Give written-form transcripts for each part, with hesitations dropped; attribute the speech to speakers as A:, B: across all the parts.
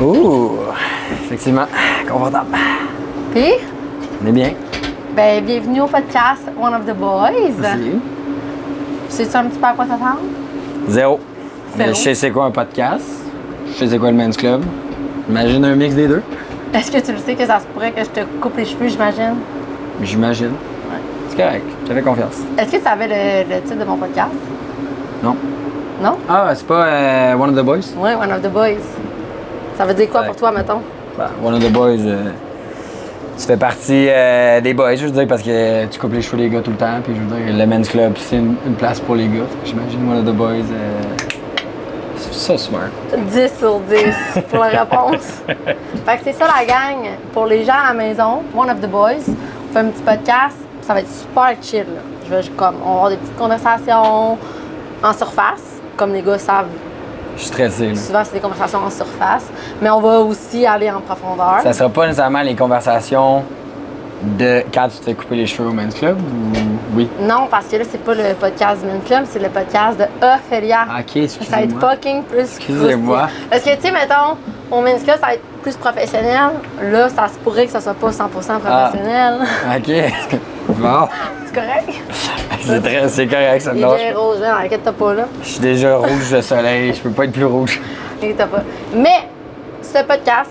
A: Ouh, effectivement, confortable.
B: Puis,
A: On est bien.
B: ben, bienvenue au podcast One of the Boys.
A: Merci.
B: Sais-tu un petit peu à quoi t'attendre?
A: Zéro. Mais
B: Zéro.
A: je sais c'est quoi un podcast. Je sais c'est quoi le Men's Club. Imagine un mix des deux.
B: Est-ce que tu le sais que ça se pourrait que je te coupe les cheveux, j'imagine?
A: J'imagine.
B: Ouais.
A: C'est correct. J'avais confiance.
B: Est-ce que tu savais le titre de mon podcast?
A: Non.
B: Non?
A: Ah, c'est pas One of the Boys?
B: Oui, One of the Boys. Ça veut dire quoi
A: Ouais.
B: pour toi, mettons?
A: Ben, One of the Boys, tu fais partie des boys, je veux dire, parce que tu coupes les cheveux des gars tout le temps. Puis je veux dire, le Men's Club, c'est une place pour les gars. Fait que j'imagine One of the Boys, c'est so smart.
B: 10 sur 10 pour la réponse. Fait que c'est ça la gang. Pour les gens à la maison, One of the Boys, on fait un petit podcast. Ça va être super chill. Là. On va avoir des petites conversations en surface, comme les gars savent.
A: Je suis stressé, là.
B: Souvent, c'est des conversations en surface, mais on va aussi aller en profondeur.
A: Ça sera pas nécessairement les conversations de quand tu te fais couper les cheveux au Men's Club ou oui?
B: Non, parce que là, c'est pas le podcast du Men's Club, c'est le podcast de Ophélia.
A: Ok,
B: Ça va être
A: excusez-moi.
B: fucking plus
A: Excusez-moi.
B: croustillant. Parce que, tu sais, mettons, au Men's Club, ça va être plus professionnel. Là, ça se pourrait que ça soit pas 100% professionnel.
A: Ok. Bon.
B: C'est correct?
A: C'est correct, ça me
B: Il est
A: lâche.
B: bien rouge, hein, inquiète-toi pas, là.
A: Je suis déjà rouge de soleil, je peux pas être plus rouge.
B: Inquiète-toi pas. Mais, ce podcast,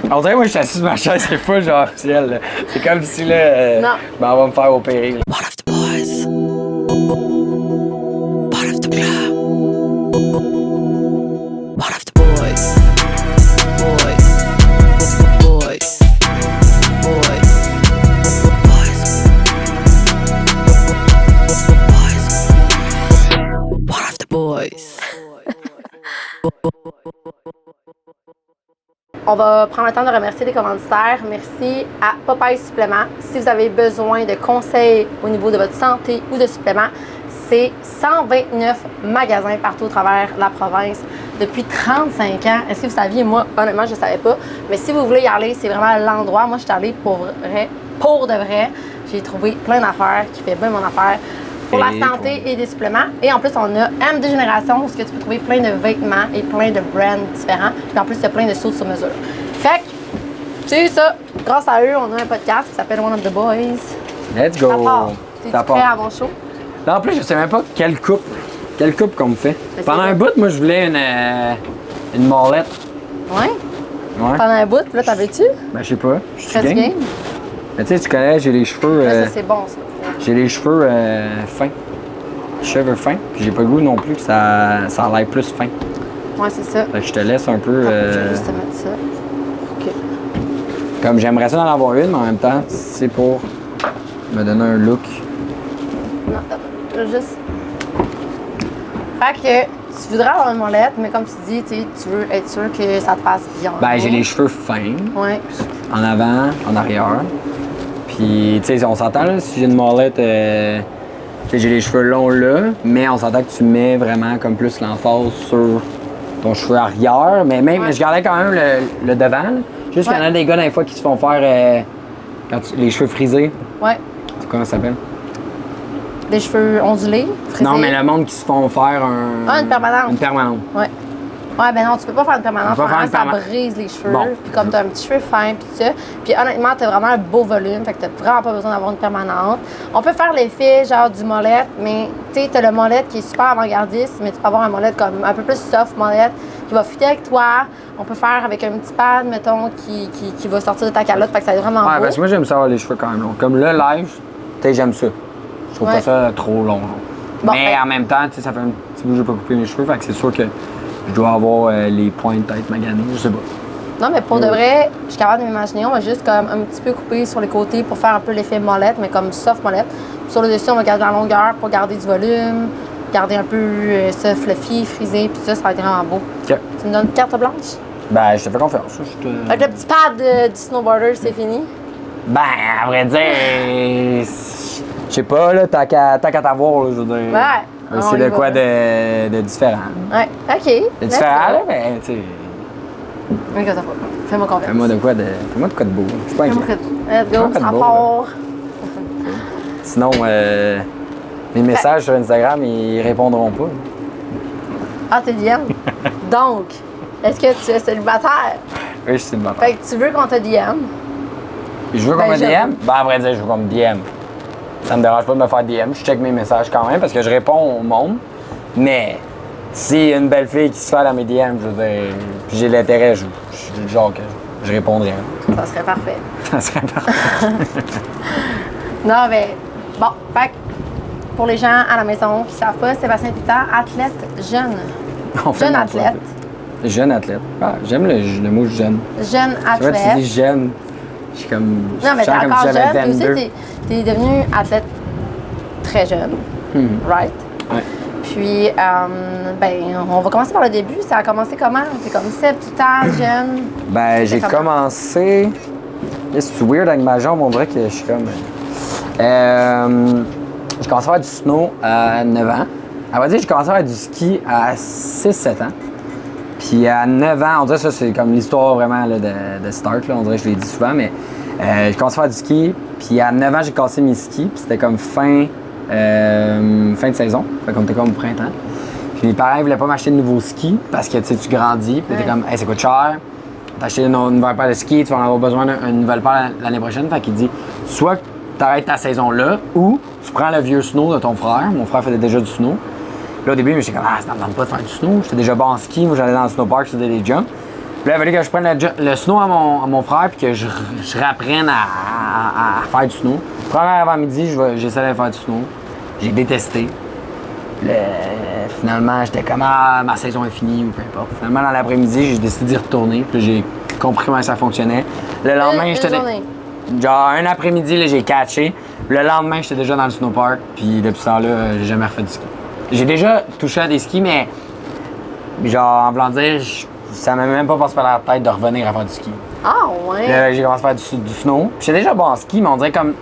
A: On dirait que moi je suis assis sur ma chaise, c'est pas genre officiel. Là. C'est comme si là,
B: Non.
A: ben, on va me faire opérer. Là.
C: One of the boys. Part of the club. One of the boys. Boys. Boys. Boys. Boys. One of the boys.
B: on va prendre le temps de remercier les commanditaires. Merci à Popeye Supplément. Si vous avez besoin de conseils au niveau de votre santé ou de suppléments, c'est 129 magasins partout au travers la province depuis 35 ans. Est-ce que vous saviez? Moi, honnêtement, je ne savais pas. Mais si vous voulez y aller, c'est vraiment l'endroit. Moi, je suis allée pour de vrai. J'ai trouvé plein d'affaires qui fait bien mon affaire pour la
A: Et
B: santé et des suppléments. Et en plus, on a MD Génération où tu peux trouver plein de vêtements et plein de brands différents. Puis en plus, il y a plein de sauts sur mesure. Fait que, c'est ça. Grâce à eux, on a un podcast qui s'appelle One of the Boys.
A: Let's go.
B: Ça part. T'es-tu
A: Ça
B: prêt
A: part.
B: à mon show?
A: Là, en plus, je sais même pas quelle coupe qu'on me fait.
B: Mais
A: Pendant
B: c'est
A: un bout, moi je voulais une mollette.
B: Ouais.
A: Ouais.
B: Pendant un bout, puis là, t'avais-tu?
A: Ben, je sais pas. Je suis
B: Très
A: game.
B: game.
A: Mais tu sais, tu connais, j'ai les cheveux.
B: Là, ça, c'est bon, ça.
A: J'ai les cheveux fins. Cheveux fins. Puis j'ai pas le goût non plus que ça a l'air plus fin.
B: Ouais, c'est ça.
A: Fait que je te laisse un peu.
B: Je vais juste te mettre ça. OK.
A: Comme j'aimerais ça d'en avoir une, mais en même temps, c'est pour me donner un look.
B: Non, je vais juste. Fait que tu voudrais avoir une molette, mais comme tu dis, tu veux être sûr que ça te passe bien.
A: Ben, j'ai les cheveux fins,
B: Ouais.
A: en avant, en arrière. Puis, tu sais, on s'entend là, si j'ai une mollette, tu sais, j'ai les cheveux longs là, mais on s'entend que tu mets vraiment comme plus l'emphase sur ton cheveu arrière. Mais même,
B: Ouais.
A: je gardais quand même le devant. Là. Juste qu'il y en a
B: Ouais.
A: des gars, des fois, qui se font faire les cheveux frisés.
B: Ouais.
A: C'est comment ça s'appelle?
B: Des cheveux ondulés, frisés.
A: Non, mais le monde qui se font faire
B: une permanente.
A: Une permanente.
B: Ouais. Ouais, ben non, tu peux pas faire une permanente.
A: On peut faire une
B: Ça
A: permanente.
B: brise les cheveux.
A: Bon.
B: Puis comme t'as un petit cheveu fin, puis tout ça. Puis honnêtement, t'as vraiment un beau volume. Fait que t'as vraiment pas besoin d'avoir une permanente. On peut faire l'effet genre du molette, mais tu sais, t'as le molette qui est super avant-gardiste, mais tu peux avoir un molette comme un peu plus soft molette qui va fitter avec toi. On peut faire avec un petit pad, mettons, qui va sortir de ta calotte. Fait que ça va être vraiment
A: Ouais,
B: beau.
A: parce que moi, j'aime ça avoir les cheveux quand même longs. Comme le live, tu sais, j'aime ça. Je trouve
B: Ouais.
A: pas ça trop long.
B: Bon,
A: mais
B: ben-
A: en même temps, tu sais, ça fait un petit bout que j'ai pas coupé mes cheveux, fait que c'est sûr que je dois avoir les points de tête maganés, je sais pas.
B: Non, mais pour de vrai, je suis capable de m'imaginer. On va juste comme un petit peu couper sur les côtés pour faire un peu l'effet molette, mais comme soft molette. Puis sur le dessus, on va garder la longueur pour garder du volume, garder un peu ça fluffy, frisé, puis ça va être vraiment beau.
A: OK.
B: Tu me donnes une carte blanche?
A: Ben, je te fais confiance. Je te...
B: Avec le petit pad du snowboarder, c'est fini.
A: Ben, à vrai dire, je sais pas, là, tant qu'à t'avoir, là, je veux dire.
B: Ouais. On
A: C'est
B: y
A: de
B: va,
A: quoi
B: là.
A: de différent.
B: Ouais, OK.
A: De différent, là, mais tu sais.
B: Inquiète-toi pas. Fais-moi confiance.
A: Fais-moi de quoi de beau. Je suis pas
B: Fais-moi
A: inquiet.
B: confiance. Let's go,
A: Fais-moi
B: ça
A: de beau,
B: part.
A: Sinon, mes messages sur Instagram, ils répondront pas.
B: Ah, t'es Diane. Donc, Est-ce que tu es célibataire?
A: Oui, je suis célibataire.
B: Fait que tu veux qu'on te DM?
A: Je veux qu'on
B: Ben,
A: me
B: je-
A: DM? Ben, à vrai dire, je veux qu'on me DM. Ça me dérange pas de me faire DM. Je check mes messages quand même parce que je réponds au monde. Mais si une belle fille qui se fait dans mes DM, je veux dire, puis j'ai l'intérêt, genre que je répondrai.
B: Ça serait parfait.
A: Ça serait parfait.
B: Non, mais bon, fait que pour les gens à la maison qui savent pas, Sébastien Tétard, athlète jeune.
A: On fait
B: Jeune
A: mon
B: athlète.
A: profil. Jeune athlète. Ah, j'aime le mot jeune.
B: Jeune
A: Tu vois, tu
B: athlète.
A: dis jeune. Je suis comme.
B: Non, mais
A: je
B: t'es
A: sens comme
B: encore
A: si j'avais
B: jeune. Puis
A: 22.
B: aussi, t'es devenu athlète très jeune. Right?
A: Ouais.
B: Puis, ben, on va commencer par le début. Ça a commencé comment? C'est comme 7, tout temps, jeune.
A: Ben, j'ai
B: comment?
A: commencé. C'est weird avec ma jambe, on dirait que je suis comme. J'ai commencé à faire du snow à 9 ans. À vrai dire, j'ai commencé à faire du ski à 6-7 ans. Puis à 9 ans, on dirait que ça, c'est comme l'histoire vraiment là, de start. Là. On dirait que je l'ai dit souvent, mais j'ai commencé à faire du ski. Puis à 9 ans, j'ai cassé mes skis. Puis c'était comme fin de saison. Fait qu'on était comme au printemps. Puis mes parents ne voulaient pas m'acheter de nouveaux skis parce que tu sais, tu grandis. Puis t'es comme, hey, ça coûte cher. T'as acheté une nouvelle paire de skis, tu vas en avoir besoin d'une nouvelle paire l'année prochaine. Fait qu'il dit, soit tu arrêtes ta saison là ou tu prends le vieux snow de ton frère. Mon frère faisait déjà du snow. Puis là, au début, j'étais comme, ça ne me tente pas de faire du snow. J'étais déjà bon en ski. Moi, j'allais dans le snowpark, je faisais des jumps. Puis là, il fallait que je prenne le snow à mon frère puis que je réapprenne à faire du snow. Première avant-midi, j'essayais de faire du snow. J'ai détesté. Finalement, j'étais comme, ma saison est finie ou peu importe. Finalement, dans l'après-midi, j'ai décidé d'y retourner. Puis j'ai compris comment ça fonctionnait. Le lendemain, j'étais. Genre, un après-midi, là, j'ai catché. Le lendemain, j'étais déjà dans le snowpark. Puis depuis ce temps-là, j'ai jamais refait du ski. J'ai déjà touché à des skis, mais genre, en voulant dire, ça m'a même pas passé par la tête de revenir à faire du ski.
B: Ah, ouais.
A: Là, j'ai commencé à faire du snow. J'étais déjà bon en ski, mais on dirait comme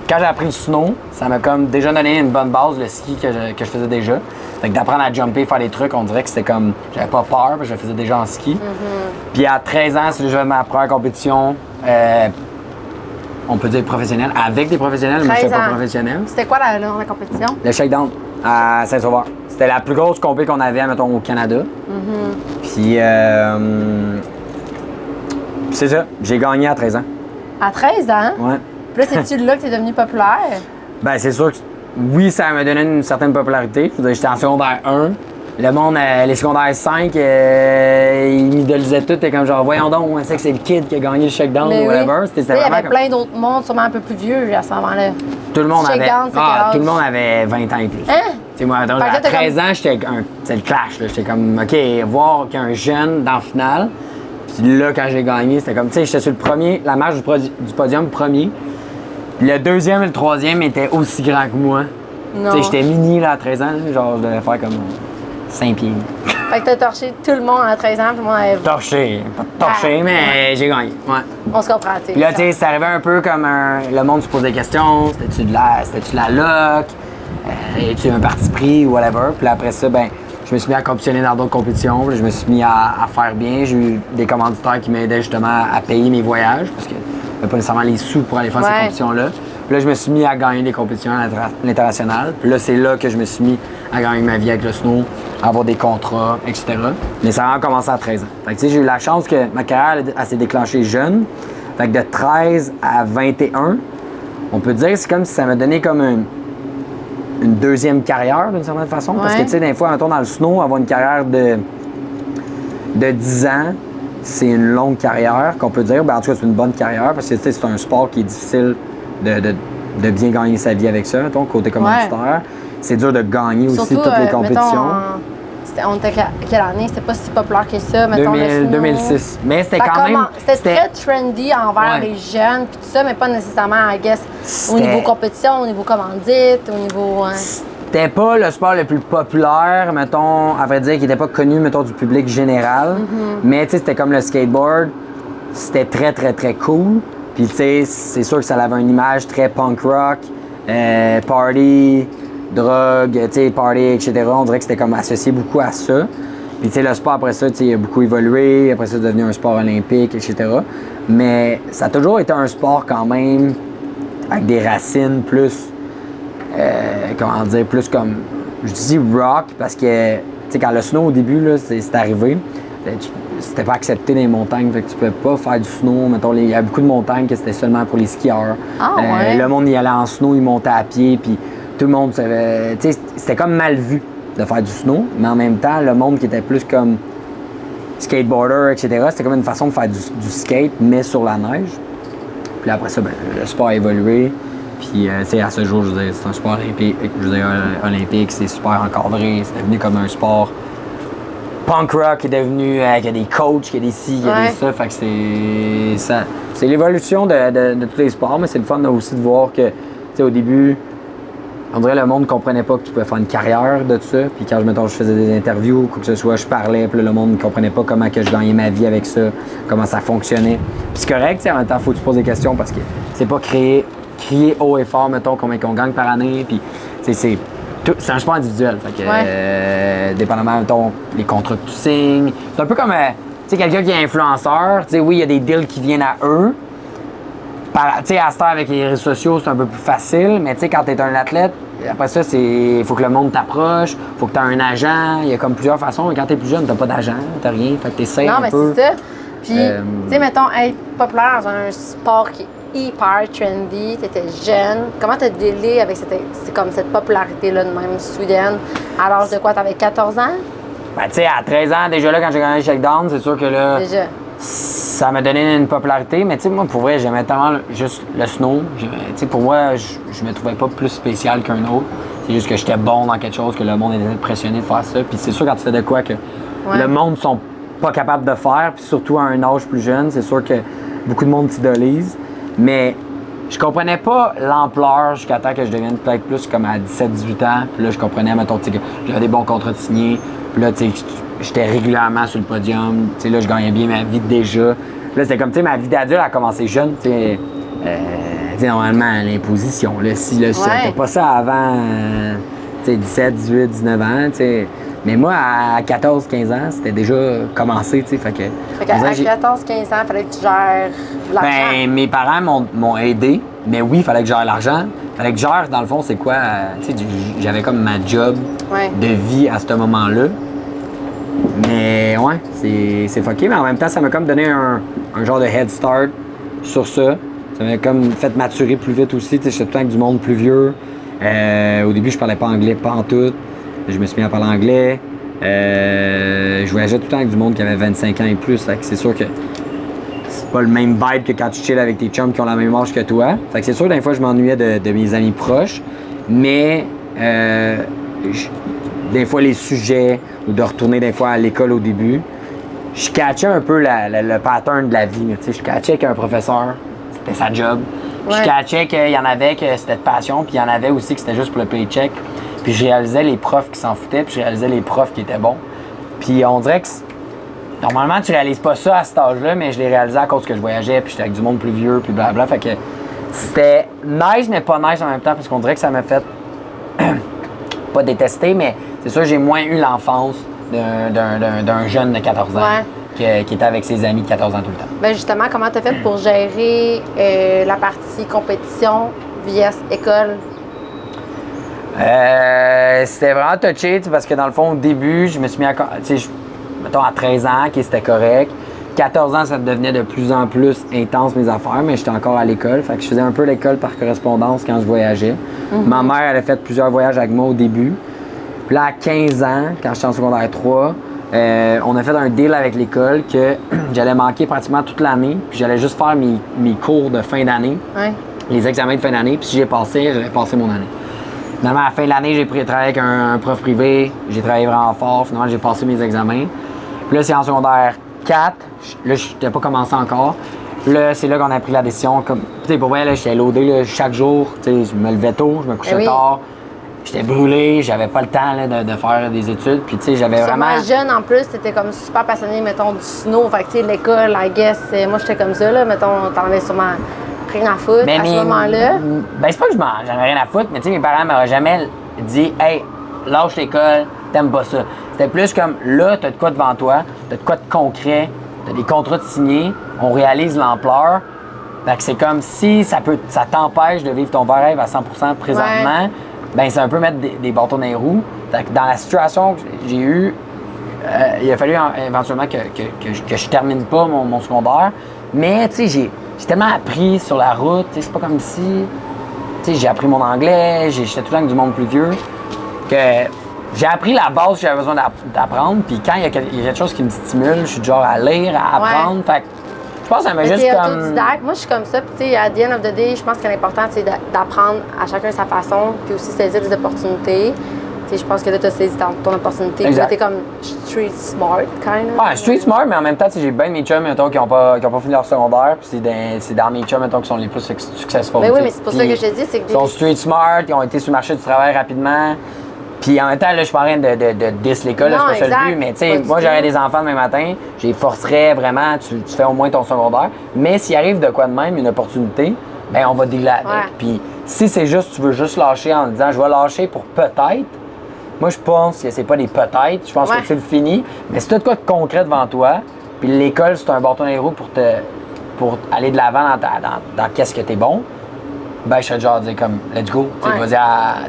A: quand j'ai appris le snow, ça m'a comme déjà donné une bonne base, le ski que je faisais déjà. Fait que d'apprendre à jumper, faire des trucs, on dirait que c'était comme, j'avais pas peur, parce que je le faisais déjà en ski. Puis à 13 ans, c'est déjà ma première compétition, on peut dire professionnelle, avec des professionnels, mais je
B: 13
A: n'étais pas
B: ans.
A: professionnel.
B: C'était quoi la compétition?
A: Le shakedown à Saint-Sauveur. C'était la plus grosse compé qu'on avait, mettons, au Canada. Puis, c'est ça, j'ai gagné à 13 ans.
B: À 13 ans?
A: Ouais.
B: Puis là, c'est-tu là que t'es devenu populaire?
A: Ben, c'est sûr que oui, ça m'a donné une certaine popularité. Je veux dire, j'étais en secondaire 1. Le monde, les secondaires 5, ils m'idolisaient tout. T'es comme genre, voyons donc, on sait que c'est le kid qui a gagné le shakedown
B: Mais
A: ou
B: oui.
A: whatever.
B: Tu sais, il y avait plein d'autres mondes, sûrement un peu plus vieux à ce moment-là.
A: Tout le monde avait.
B: Shakedown, c'est quel âge?
A: Tout le monde avait 20 ans et plus.
B: Hein?
A: Tu sais, moi, donc,
B: Fait que là,
A: à
B: t'es
A: 13 ans, c'est le clash. Là. J'étais comme, OK, voir qu'il y a un jeune dans la finale. Puis là, quand j'ai gagné, c'était comme, tu sais, j'étais sur le premier, la marche du podium premier. Puis le deuxième et le troisième étaient aussi grands que moi.
B: Non.
A: Tu sais, j'étais mini là, à 13 ans. Là, genre, je devais faire comme 5 pieds.
B: Fait que t'as torché tout le monde à 13 ans, tout le monde avait...
A: Torché. Pas torché, mais j'ai gagné. Ouais.
B: On se comprend, tu sais.
A: Puis là, tu sais, c'est arrivé un peu comme le monde se pose des questions. C'était-tu de la loc? Es-tu un parti pris ou whatever? Puis là, après ça, ben, je me suis mis à compétitionner dans d'autres compétitions. Puis là, je me suis mis à faire bien. J'ai eu des commanditaires qui m'aidaient justement à payer mes voyages parce que j'avais pas nécessairement les sous pour aller faire ces
B: Ouais.
A: compétitions-là. Puis là, je me suis mis à gagner des compétitions à l'international. Puis là, c'est là que je me suis mis à gagner ma vie avec le snow, à avoir des contrats, etc. Mais ça a vraiment commencé à 13 ans. Fait que tu sais, j'ai eu la chance que ma carrière, elle s'est déclenchée jeune. Fait que de 13 à 21, on peut dire, c'est comme si ça m'a donné comme une deuxième carrière d'une certaine façon. Parce que
B: Ouais.
A: tu sais, des fois, mettons, dans le snow, avoir une carrière de 10 ans, c'est une longue carrière qu'on peut dire. Ben, en tout cas, c'est une bonne carrière parce que tu sais, c'est un sport qui est difficile de bien gagner sa vie avec ça, mettons, côté commanditaire. C'est dur de gagner aussi
B: Surtout,
A: toutes les compétitions.
B: On était quelle année? C'était pas si populaire que ça, mettons, le snow.
A: 2006. Mais c'était
B: Ça
A: quand même.
B: commence- C'était très trendy envers
A: Ouais.
B: les jeunes, puis tout ça, mais pas nécessairement, I guess, au
A: C'était-
B: niveau compétition, au niveau commandite, au niveau...
A: C'était pas le sport le plus populaire, mettons, à vrai dire, qui n'était pas connu, mettons, du public général. Mais, tu sais, c'était comme le skateboard. C'était très, très, très cool. Puis, tu sais, c'est sûr que ça avait une image très punk rock, party, drogue, tu sais, party, etc. On dirait que c'était comme associé beaucoup à ça. Puis, tu sais, le sport, après ça, tu sais, il a beaucoup évolué. Après ça, c'est devenu un sport olympique, etc. Mais ça a toujours été un sport quand même avec des racines plus... comment dire, plus comme, je dis rock parce que, tu sais, quand le snow au début, là, c'est arrivé, c'était pas accepté dans les montagnes, fait que tu pouvais pas faire du snow. Mettons, il y a beaucoup de montagnes que c'était seulement pour les skieurs.
B: Ouais.
A: Le monde y allait en snow, il montait à pied, puis tout le monde savait. Tu sais, c'était comme mal vu de faire du snow, mais en même temps, le monde qui était plus comme skateboarder, etc., c'était comme une façon de faire du skate, mais sur la neige. Puis après ça, ben, le sport a évolué. Puis, tu sais, à ce jour, je veux dire, c'est un sport olympique. Je veux dire, olympique, c'est super encadré. C'est devenu comme un sport punk rock qui est devenu, qu'il y a des coachs, qu'il y a des ci, qu'il y a des ça. Fait que c'est l'évolution de tous les sports, mais c'est le fun aussi de voir que, tu sais, au début, on dirait que le monde ne comprenait pas que tu pouvais faire une carrière de ça. Puis quand je faisais des interviews ou quoi que ce soit, je parlais, puis là, le monde ne comprenait pas comment que je gagnais ma vie avec ça, comment ça fonctionnait. Puis c'est correct, en même temps, il faut que tu poses des questions parce que c'est pas crier haut et fort, mettons, combien qu'on gagne par année. Puis c'est un sport individuel. Fait que, dépendamment, mettons, les contrats que tu signes. C'est un peu comme, tu sais, quelqu'un qui est influenceur. Tu sais, oui, il y a des deals qui viennent à eux. Tu sais, à cette heure, avec les réseaux sociaux, c'est un peu plus facile. Mais tu sais, quand tu es un athlète, après ça, il faut que le monde t'approche, il faut que tu aies un agent. Il y a comme plusieurs façons. Mais quand tu es plus jeune, tu n'as pas d'agent, tu n'as rien. Fait que tu essaies un peu.
B: Non, mais c'est ça. Puis, tu sais, mettons, être populaire dans un sport qui est hyper trendy, tu étais jeune. Comment tu as délai avec cette popularité-là de même soudaine? À l'âge de quoi? Tu avais 14 ans?
A: Ben, tu sais, à 13 ans, déjà là, quand j'ai gagné le Shakedown, c'est sûr que là.
B: Déjà.
A: Ça m'a donné une popularité, mais tu sais, moi, pour vrai, j'aimais tellement juste le snow. Tu sais, pour moi, je me trouvais pas plus spécial qu'un autre. C'est juste que j'étais bon dans quelque chose, que le monde était impressionné de faire ça. Puis c'est sûr, quand tu fais de quoi que le monde sont pas capables de faire, puis surtout à un âge plus jeune, c'est sûr que beaucoup de monde t'idolise. Mais je comprenais pas l'ampleur jusqu'à temps que je devienne peut-être plus comme à 17-18 ans. Puis là, je comprenais, mettons, que j'avais des bons contrats de signés. Puis là, tu sais, j'étais régulièrement sur le podium. Tu sais, là, je gagnais bien ma vie déjà. Là, c'était comme, tu sais, ma vie d'adulte a commencé jeune. Tu sais, normalement, l'imposition, là, si, là, c'était pas ça avant, tu sais, 17, 18, 19 ans, tu sais. Mais moi, à 14, 15 ans, c'était déjà commencé, tu sais, fait que
B: à 14, 15 ans, il fallait que tu gères l'argent.
A: Ben, mes parents m'ont aidé, mais oui, il fallait que je gère l'argent. Il fallait que je gère, dans le fond, c'est quoi, tu sais, j'avais comme ma job de vie à ce moment-là. Mais ouais, c'est fucké, mais en même temps, ça m'a comme donné un genre de head start sur ça. Ça m'a comme fait maturer plus vite aussi. J'étais tout le temps avec du monde plus vieux. Au début, je parlais pas anglais, pas en tout. Je me suis mis à parler anglais. Je voyageais tout le temps avec du monde qui avait 25 ans et plus. Fait que c'est sûr que c'est pas le même vibe que quand tu chill avec tes chums qui ont la même âge que toi. Fait que c'est sûr, des fois, je m'ennuyais de mes amis proches. Mais des fois, les sujets, ou de retourner des fois à l'école au début, je catchais un peu le pattern de la vie. Je catchais qu'un professeur, c'était sa job. Je catchais qu'il y en avait que c'était de passion, puis il y en avait aussi que c'était juste pour le paycheck. Puis je réalisais les profs qui s'en foutaient, puis je réalisais les profs qui étaient bons. Puis on dirait que normalement, tu réalises pas ça à cet âge-là, mais je l'ai réalisé à cause que je voyageais, puis j'étais avec du monde plus vieux, puis blablabla. Fait que c'était nice, mais pas nice en même temps, parce qu'on dirait que ça m'a fait pas détester, mais c'est sûr, j'ai moins eu l'enfance d'un jeune de 14 ans qui était avec ses amis de 14 ans tout le temps.
B: Bien justement, comment tu as fait pour gérer la partie compétition vs école?
A: C'était vraiment touché, parce que dans le fond, au début, je me suis mis à, mettons, à 13 ans, c'était correct. 14 ans, ça devenait de plus en plus intense mes affaires, mais j'étais encore à l'école. Fait que je faisais un peu l'école par correspondance quand je voyageais. Ma mère, elle a fait plusieurs voyages avec moi au début. Puis là, à 15 ans, quand j'étais en secondaire 3, on a fait un deal avec l'école que j'allais manquer pratiquement toute l'année, puis j'allais juste faire mes cours de fin d'année, les examens de fin d'année, puis si j'ai passé, j'allais passer mon année. Finalement, à la fin de l'année, j'ai travaillé avec un prof privé, j'ai travaillé vraiment fort, finalement, j'ai passé mes examens. Puis là, c'est en secondaire 4, là, je n'étais pas commencé encore. Puis là, c'est là qu'on a pris la décision. Tu sais, pour vrai, là, j'étais loadé là, chaque jour. Tu sais, je me levais tôt, je me couchais tard. J'étais brûlé, j'avais pas le temps là, de faire des études. Puis, tu sais, j'avais vraiment.
B: Jeune en plus, t'étais comme super passionné, mettons, du snow. Fait que, tu sais, l'école, I guess, moi, j'étais comme ça, là. Mettons, t'en avais sûrement rien à foutre à ce moment-là. Ben, c'est pas que j'en avais rien à foutre, mais, tu sais, mes parents m'auraient jamais dit, hey, lâche l'école, t'aimes pas ça. C'était plus comme, là, t'as de quoi devant toi, t'as de quoi de concret, t'as des contrats de signés, on réalise l'ampleur. Fait que c'est comme si ça t'empêche de vivre ton rêve à 100% présentement. Ben c'est un peu mettre des bâtons dans les roues. Fait que dans la situation que j'ai eue,
A: il a fallu éventuellement que je termine pas mon secondaire. Mais, tu sais, j'ai tellement appris sur la route. C'est pas comme si... Tu sais, j'ai appris mon anglais, j'étais tout le temps avec du monde plus vieux, que j'ai appris la base que j'avais besoin d'apprendre. Puis quand il y a quelque chose qui me stimule, je suis du genre à lire, à apprendre. Fait que je pense que ça m'a juste comme...
B: autodidacte. Moi, je suis comme ça. Puis, tu sais, à the end of the day, je pense que l'important, c'est d'apprendre à chacun sa façon, puis aussi saisir les opportunités. Tu sais, je pense que là, tu as saisi ton opportunité. Puis là, t'es comme street smart, kind of.
A: Ouais, street smart, mais en même temps, j'ai bien mes chums, mettons, qui n'ont pas fini leur secondaire. Puis c'est dans mes chums, mettons, qui sont les plus successful.
B: Mais oui, mais c'est pour ça que je te dis, c'est que...
A: Ils sont street smart, ils ont été sur le marché du travail rapidement. Puis en même temps, là, je suis pas en train de diss l'école, c'est pas ça le but. Mais tu sais, moi, j'aurais des enfants demain matin, je les forcerais vraiment, tu fais au moins ton secondaire. Mais s'il arrive de quoi de même, une opportunité, ben on va dealer avec.
B: Ouais.
A: Puis si c'est juste, tu veux juste lâcher en disant, je vais lâcher pour peut-être, moi, je pense que c'est pas des peut-être, je pense que tu le finis. Mais si tu as de quoi de concret devant toi, puis l'école, c'est un bâton dans les roues pour aller de l'avant dans qu'est-ce que t'es bon, ben, je serais genre à dire comme, let's go. Tu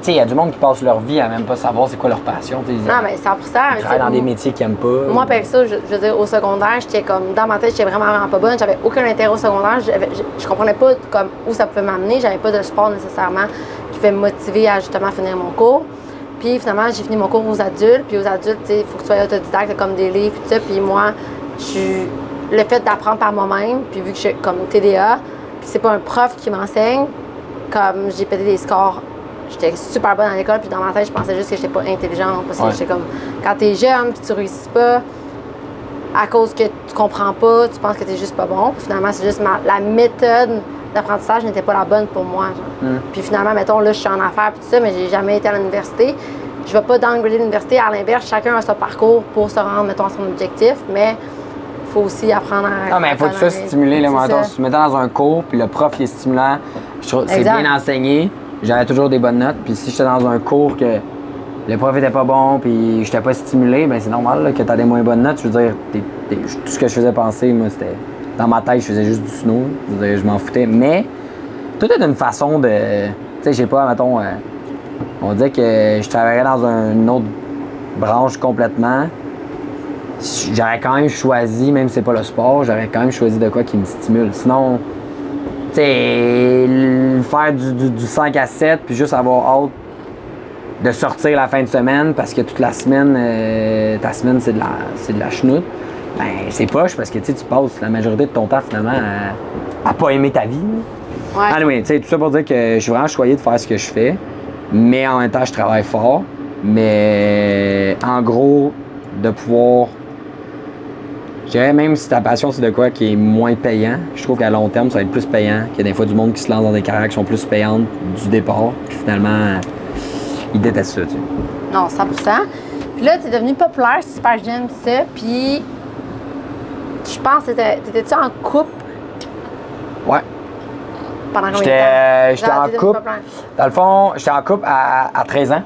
A: sais, il y a du monde qui passe leur vie à même pas savoir c'est quoi leur passion.
B: Non, mais 100%.
A: Ils travaillent dans des métiers qu'ils n'aiment pas.
B: Moi, avec ça, je veux dire, au secondaire, j'étais comme, dans ma tête, j'étais vraiment pas bonne. J'avais aucun intérêt au secondaire. Je comprenais pas comme où ça pouvait m'amener. J'avais pas de sport nécessairement qui pouvait me motiver à justement finir mon cours. Puis finalement, j'ai fini mon cours aux adultes. Puis aux adultes, tu sais, il faut que tu sois autodidacte, comme des livres, tout ça. Puis moi, le fait d'apprendre par moi-même, puis vu que je suis comme TDA, puis c'est pas un prof qui m'enseigne, comme j'ai pété des scores, j'étais super bonne à l'école, puis dans ma tête, je pensais juste que j'étais pas intelligente. Parce que j'étais comme, quand t'es jeune, puis tu réussis pas, à cause que tu comprends pas, tu penses que t'es juste pas bon. Puis finalement, c'est juste la méthode d'apprentissage n'était pas la bonne pour moi. Puis finalement, mettons, là, je suis en affaires, puis tout ça, mais j'ai jamais été à l'université. Je vais pas downgrader l'université. À l'inverse, chacun a son parcours pour se rendre, mettons, à son objectif, mais il faut aussi apprendre à...
A: Non, mais il faut tout ça stimuler. Là, mettons, si tu me mets dans un cours, puis le prof il est stimulant, c'est bien enseigné, j'avais toujours des bonnes notes. Puis si j'étais dans un cours que le prof était pas bon, puis j'étais pas stimulé, ben c'est normal là, que tu as des moins bonnes notes. Je veux dire, tout ce que je faisais penser, moi, c'était... Dans ma tête, je faisais juste du snow. Je veux dire, je m'en foutais. Mais tout est d'une façon de... Tu sais, je sais pas, mettons... on dit que je travaillerais dans une autre branche complètement. J'aurais quand même choisi, même si c'est pas le sport, j'aurais quand même choisi de quoi qui me stimule. Sinon, tu sais, faire du 5 à 7 puis juste avoir hâte de sortir la fin de semaine parce que toute la semaine, ta semaine, c'est de la chenoute, ben c'est poche parce que tu passes la majorité de ton temps finalement à pas aimer ta vie.
B: Ouais.
A: Anyway, tu sais, tout ça pour dire que je suis vraiment choyé de faire ce que je fais, mais en même temps, je travaille fort. Mais en gros, de pouvoir... Je dirais même si ta passion, c'est de quoi qui est moins payant, je trouve qu'à long terme, ça va être plus payant. Qu'il y a des fois du monde qui se lance dans des carrières qui sont plus payantes du départ. Puis finalement, ils détestent ça, tu sais.
B: Non, 100%. Puis là, t'es devenu populaire, super jeune, pis ça. Puis, je pense, t'étais-tu en couple
A: Ouais.
B: pendant combien de temps?
A: J'étais en couple. Dans le fond, j'étais en couple à 13 ans.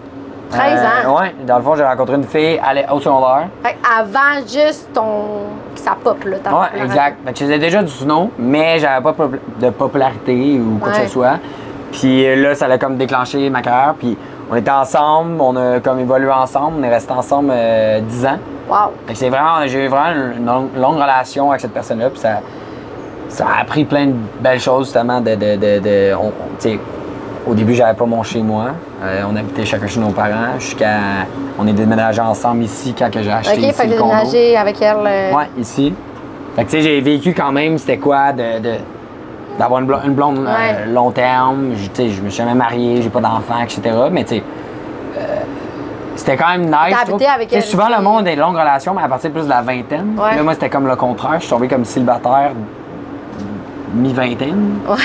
B: 13 ans?
A: Ouais. Dans le fond, j'ai rencontré une fille au secondaire.
B: Fait avant juste que ça pop, là.
A: Ouais, exact. Fait que je faisais déjà du snow, mais j'avais pas de popularité ou quoi que ce soit. Puis là, ça a comme déclenché ma carrière. Puis on était ensemble, on a comme évolué ensemble, on est restés ensemble 10 ans.
B: Wow.
A: Fait que j'ai eu vraiment une longue relation avec cette personne-là. Puis ça a appris plein de belles choses, justement. Au début, j'avais pas mon chez moi. On habitait chacun chez nos parents jusqu'à... On est déménagé ensemble ici quand j'ai acheté ici
B: fait que
A: le
B: j'ai
A: condo.
B: déménagé avec elle.
A: Ouais, ici. Fait que tu sais, j'ai vécu quand même, c'était quoi d'avoir une blonde long terme. Je me suis jamais marié, j'ai pas d'enfants, etc. Mais tu sais, c'était quand même nice.
B: T'as habité avec elle
A: souvent,
B: aussi.
A: le monde a des longues relations, mais à partir de plus de la vingtaine.
B: Ouais.
A: Là, moi, c'était comme le contraire. Je suis tombé comme célibataire mi-vingtaine.
B: Ouais.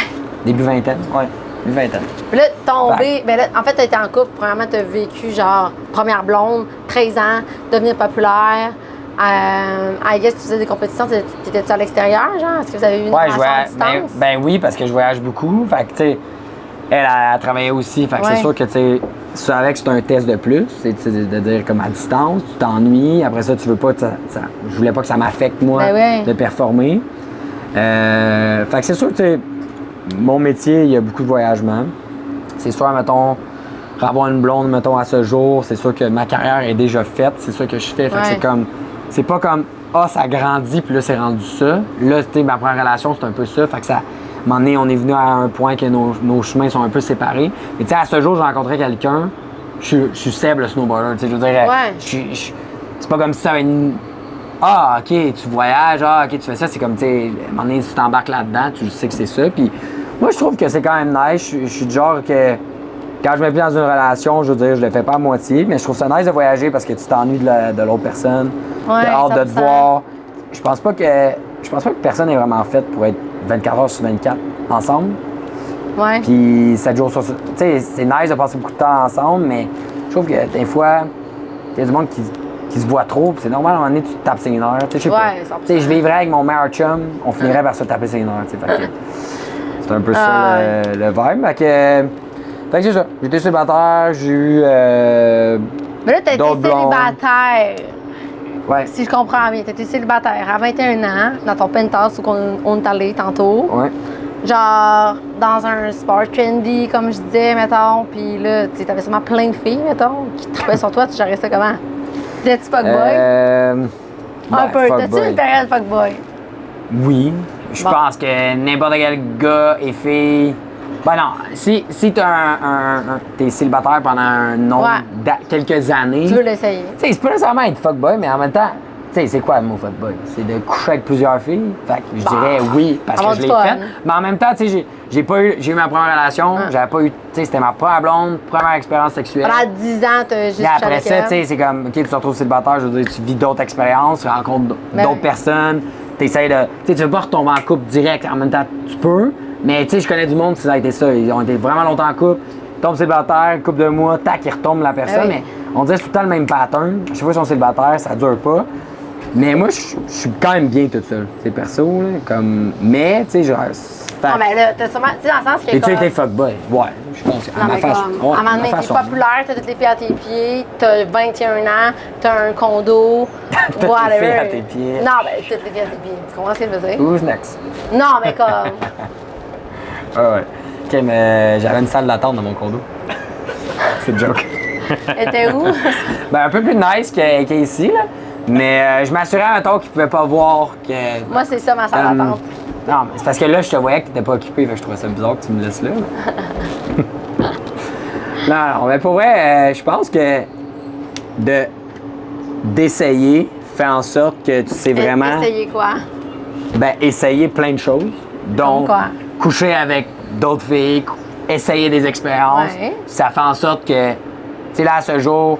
A: Début vingtaine, ouais. Mi-vingtaine.
B: Puis là, tombé, ben là, en fait, t'as été en couple. Premièrement, t'as vécu, genre, première blonde, 13 ans, devenir populaire. I guess, tu faisais des compétitions, t'étais-tu à l'extérieur, genre? Est-ce que vous avez eu une relation à distance?
A: Ben oui, parce que je voyage beaucoup. Fait que, tu sais, elle travaillait aussi. Fait que c'est sûr que, tu sais, tu savais que c'est un test de plus. C'est de dire, comme à distance, tu t'ennuies. Après ça, tu veux pas... je voulais pas que ça m'affecte, moi, de performer. Fait que c'est sûr que, tu sais, mon métier, il y a beaucoup de voyagement. C'est sûr, mettons, avoir une blonde, mettons, à ce jour, c'est sûr que ma carrière est déjà faite. C'est ça que je fais. Fait que c'est comme... c'est pas comme, ça grandit, puis là, c'est rendu ça. Là, tu sais, ma première relation, c'est un peu ça. Fait que ça, à un moment donné, on est venu à un point que nos chemins sont un peu séparés. Mais tu sais, à ce jour, j'ai rencontré quelqu'un, je suis Seb, le snowboarder. Tu sais, je veux dire, c'est pas comme si ça avait une. OK, tu voyages, OK, tu fais ça. C'est comme, tu sais, à un moment donné, tu t'embarques là-dedans, tu sais que c'est ça. Puis moi, je trouve que c'est quand même nice. Je suis du genre que quand je me mets dans une relation, je veux dire, je le fais pas à moitié, mais je trouve ça nice de voyager parce que tu t'ennuies de l'autre personne.
B: Ouais,
A: t'as hâte de te
B: 100%.
A: voir. Je pense pas que personne est vraiment faite pour être 24 heures sur 24 ensemble.
B: Ouais.
A: Puis 7 jours sur 7. Tu sais, c'est nice de passer beaucoup de temps ensemble, mais je trouve que des fois, il y a du monde qui se voit trop, puis c'est normal, à un moment donné, tu te tapes ses nerfs. Tu sais, je sais pas.
B: Ouais, 100%.
A: Tu sais, je vivrais avec mon meilleur chum, on finirait par se taper ses nerfs. Tu sais, fait que c'est un peu ça le vibe. Fait que c'est ça. J'ai été célibataire, j'ai eu.
B: Mais là, t'as été
A: d'autres blondes.
B: célibataire.
A: Ouais.
B: Si je comprends bien, t'étais célibataire à 21 ans, dans ton penthouse où on est allé tantôt.
A: Ouais.
B: Genre, dans un sport trendy, comme je disais, mettons. Puis là, tu t'avais sûrement plein de filles, mettons, qui trouvaient sur toi. Tu gérais ça comment? T'étais-tu fuckboy? Un peu. T'as-tu une période fuckboy?
A: Oui. Je
B: Bon.
A: pense que n'importe quel gars et fille. Ben non, si t'es célibataire pendant un nombre quelques années.
B: Tu veux l'essayer?
A: Tu sais, c'est pas nécessairement être fuckboy, mais en même temps, tu sais, c'est quoi le mot fuckboy? C'est de coucher avec plusieurs filles. Fait que je dirais oui, parce que
B: avoir
A: je
B: du
A: l'ai
B: fun.
A: fait. Mais en même temps, tu sais, j'ai eu ma première relation, j'avais pas eu, tu sais, c'était ma première blonde, première expérience sexuelle.
B: Pendant 10 ans, t'as juste
A: Puis après
B: avec
A: ça,
B: elle.
A: tu sais, c'est comme, OK, tu te retrouves célibataire, je veux dire, tu vis d'autres expériences, tu rencontres d'autres
B: oui.
A: personnes, t'essayes de. Tu sais, tu veux pas retomber en couple direct, en même temps, tu peux, mais tu sais, je connais du monde, ça a été ça. Ils ont été vraiment longtemps en couple, ils tombent célibataires, une couple de mois, tac, ils retombent la personne,
B: oui.
A: mais on dirait que c'est tout le temps le même pattern. Chaque fois qu'ils sont célibataires, ça dure pas. Mais moi, je suis quand même bien toute seule, c'est perso, là, comme. Mais, tu sais, genre.
B: Non, mais là, t'as sûrement. Tu sais, dans le sens que.
A: Et tu
B: comme-
A: été fuckboy? Ouais, je pense.
B: Non, mais comme, à un moment donné, t'es populaire, t'as toutes les filles à tes pieds, t'as 21 ans, t'as un condo,
A: Toutes les
B: whatever.
A: filles à tes pieds.
B: Non, mais toutes les filles à tes pieds. Tu comprends ce que je veux dire?
A: Who's next?
B: Non, mais comme.
A: Ah ouais. Ok, mais j'avais une salle d'attente dans mon condo. C'est une joke.
B: Était où?
A: Ben, un peu plus nice qu'ici, là. Mais je m'assurais, mettons, qu'ils pouvaient pas voir que.
B: Moi, c'est ça ma salle d'attente.
A: Non, mais c'est parce que là, je te voyais que t'étais pas occupé, fait que je trouvais ça bizarre que tu me laisses là. Non, mais pour vrai, je pense que d'essayer fait en sorte que tu sais vraiment.
B: Essayer quoi?
A: Ben, essayer plein de choses. Donc,
B: Quoi?
A: coucher avec d'autres filles, essayer des expériences.
B: Ouais.
A: Ça fait en sorte que, tu sais, là, à ce jour,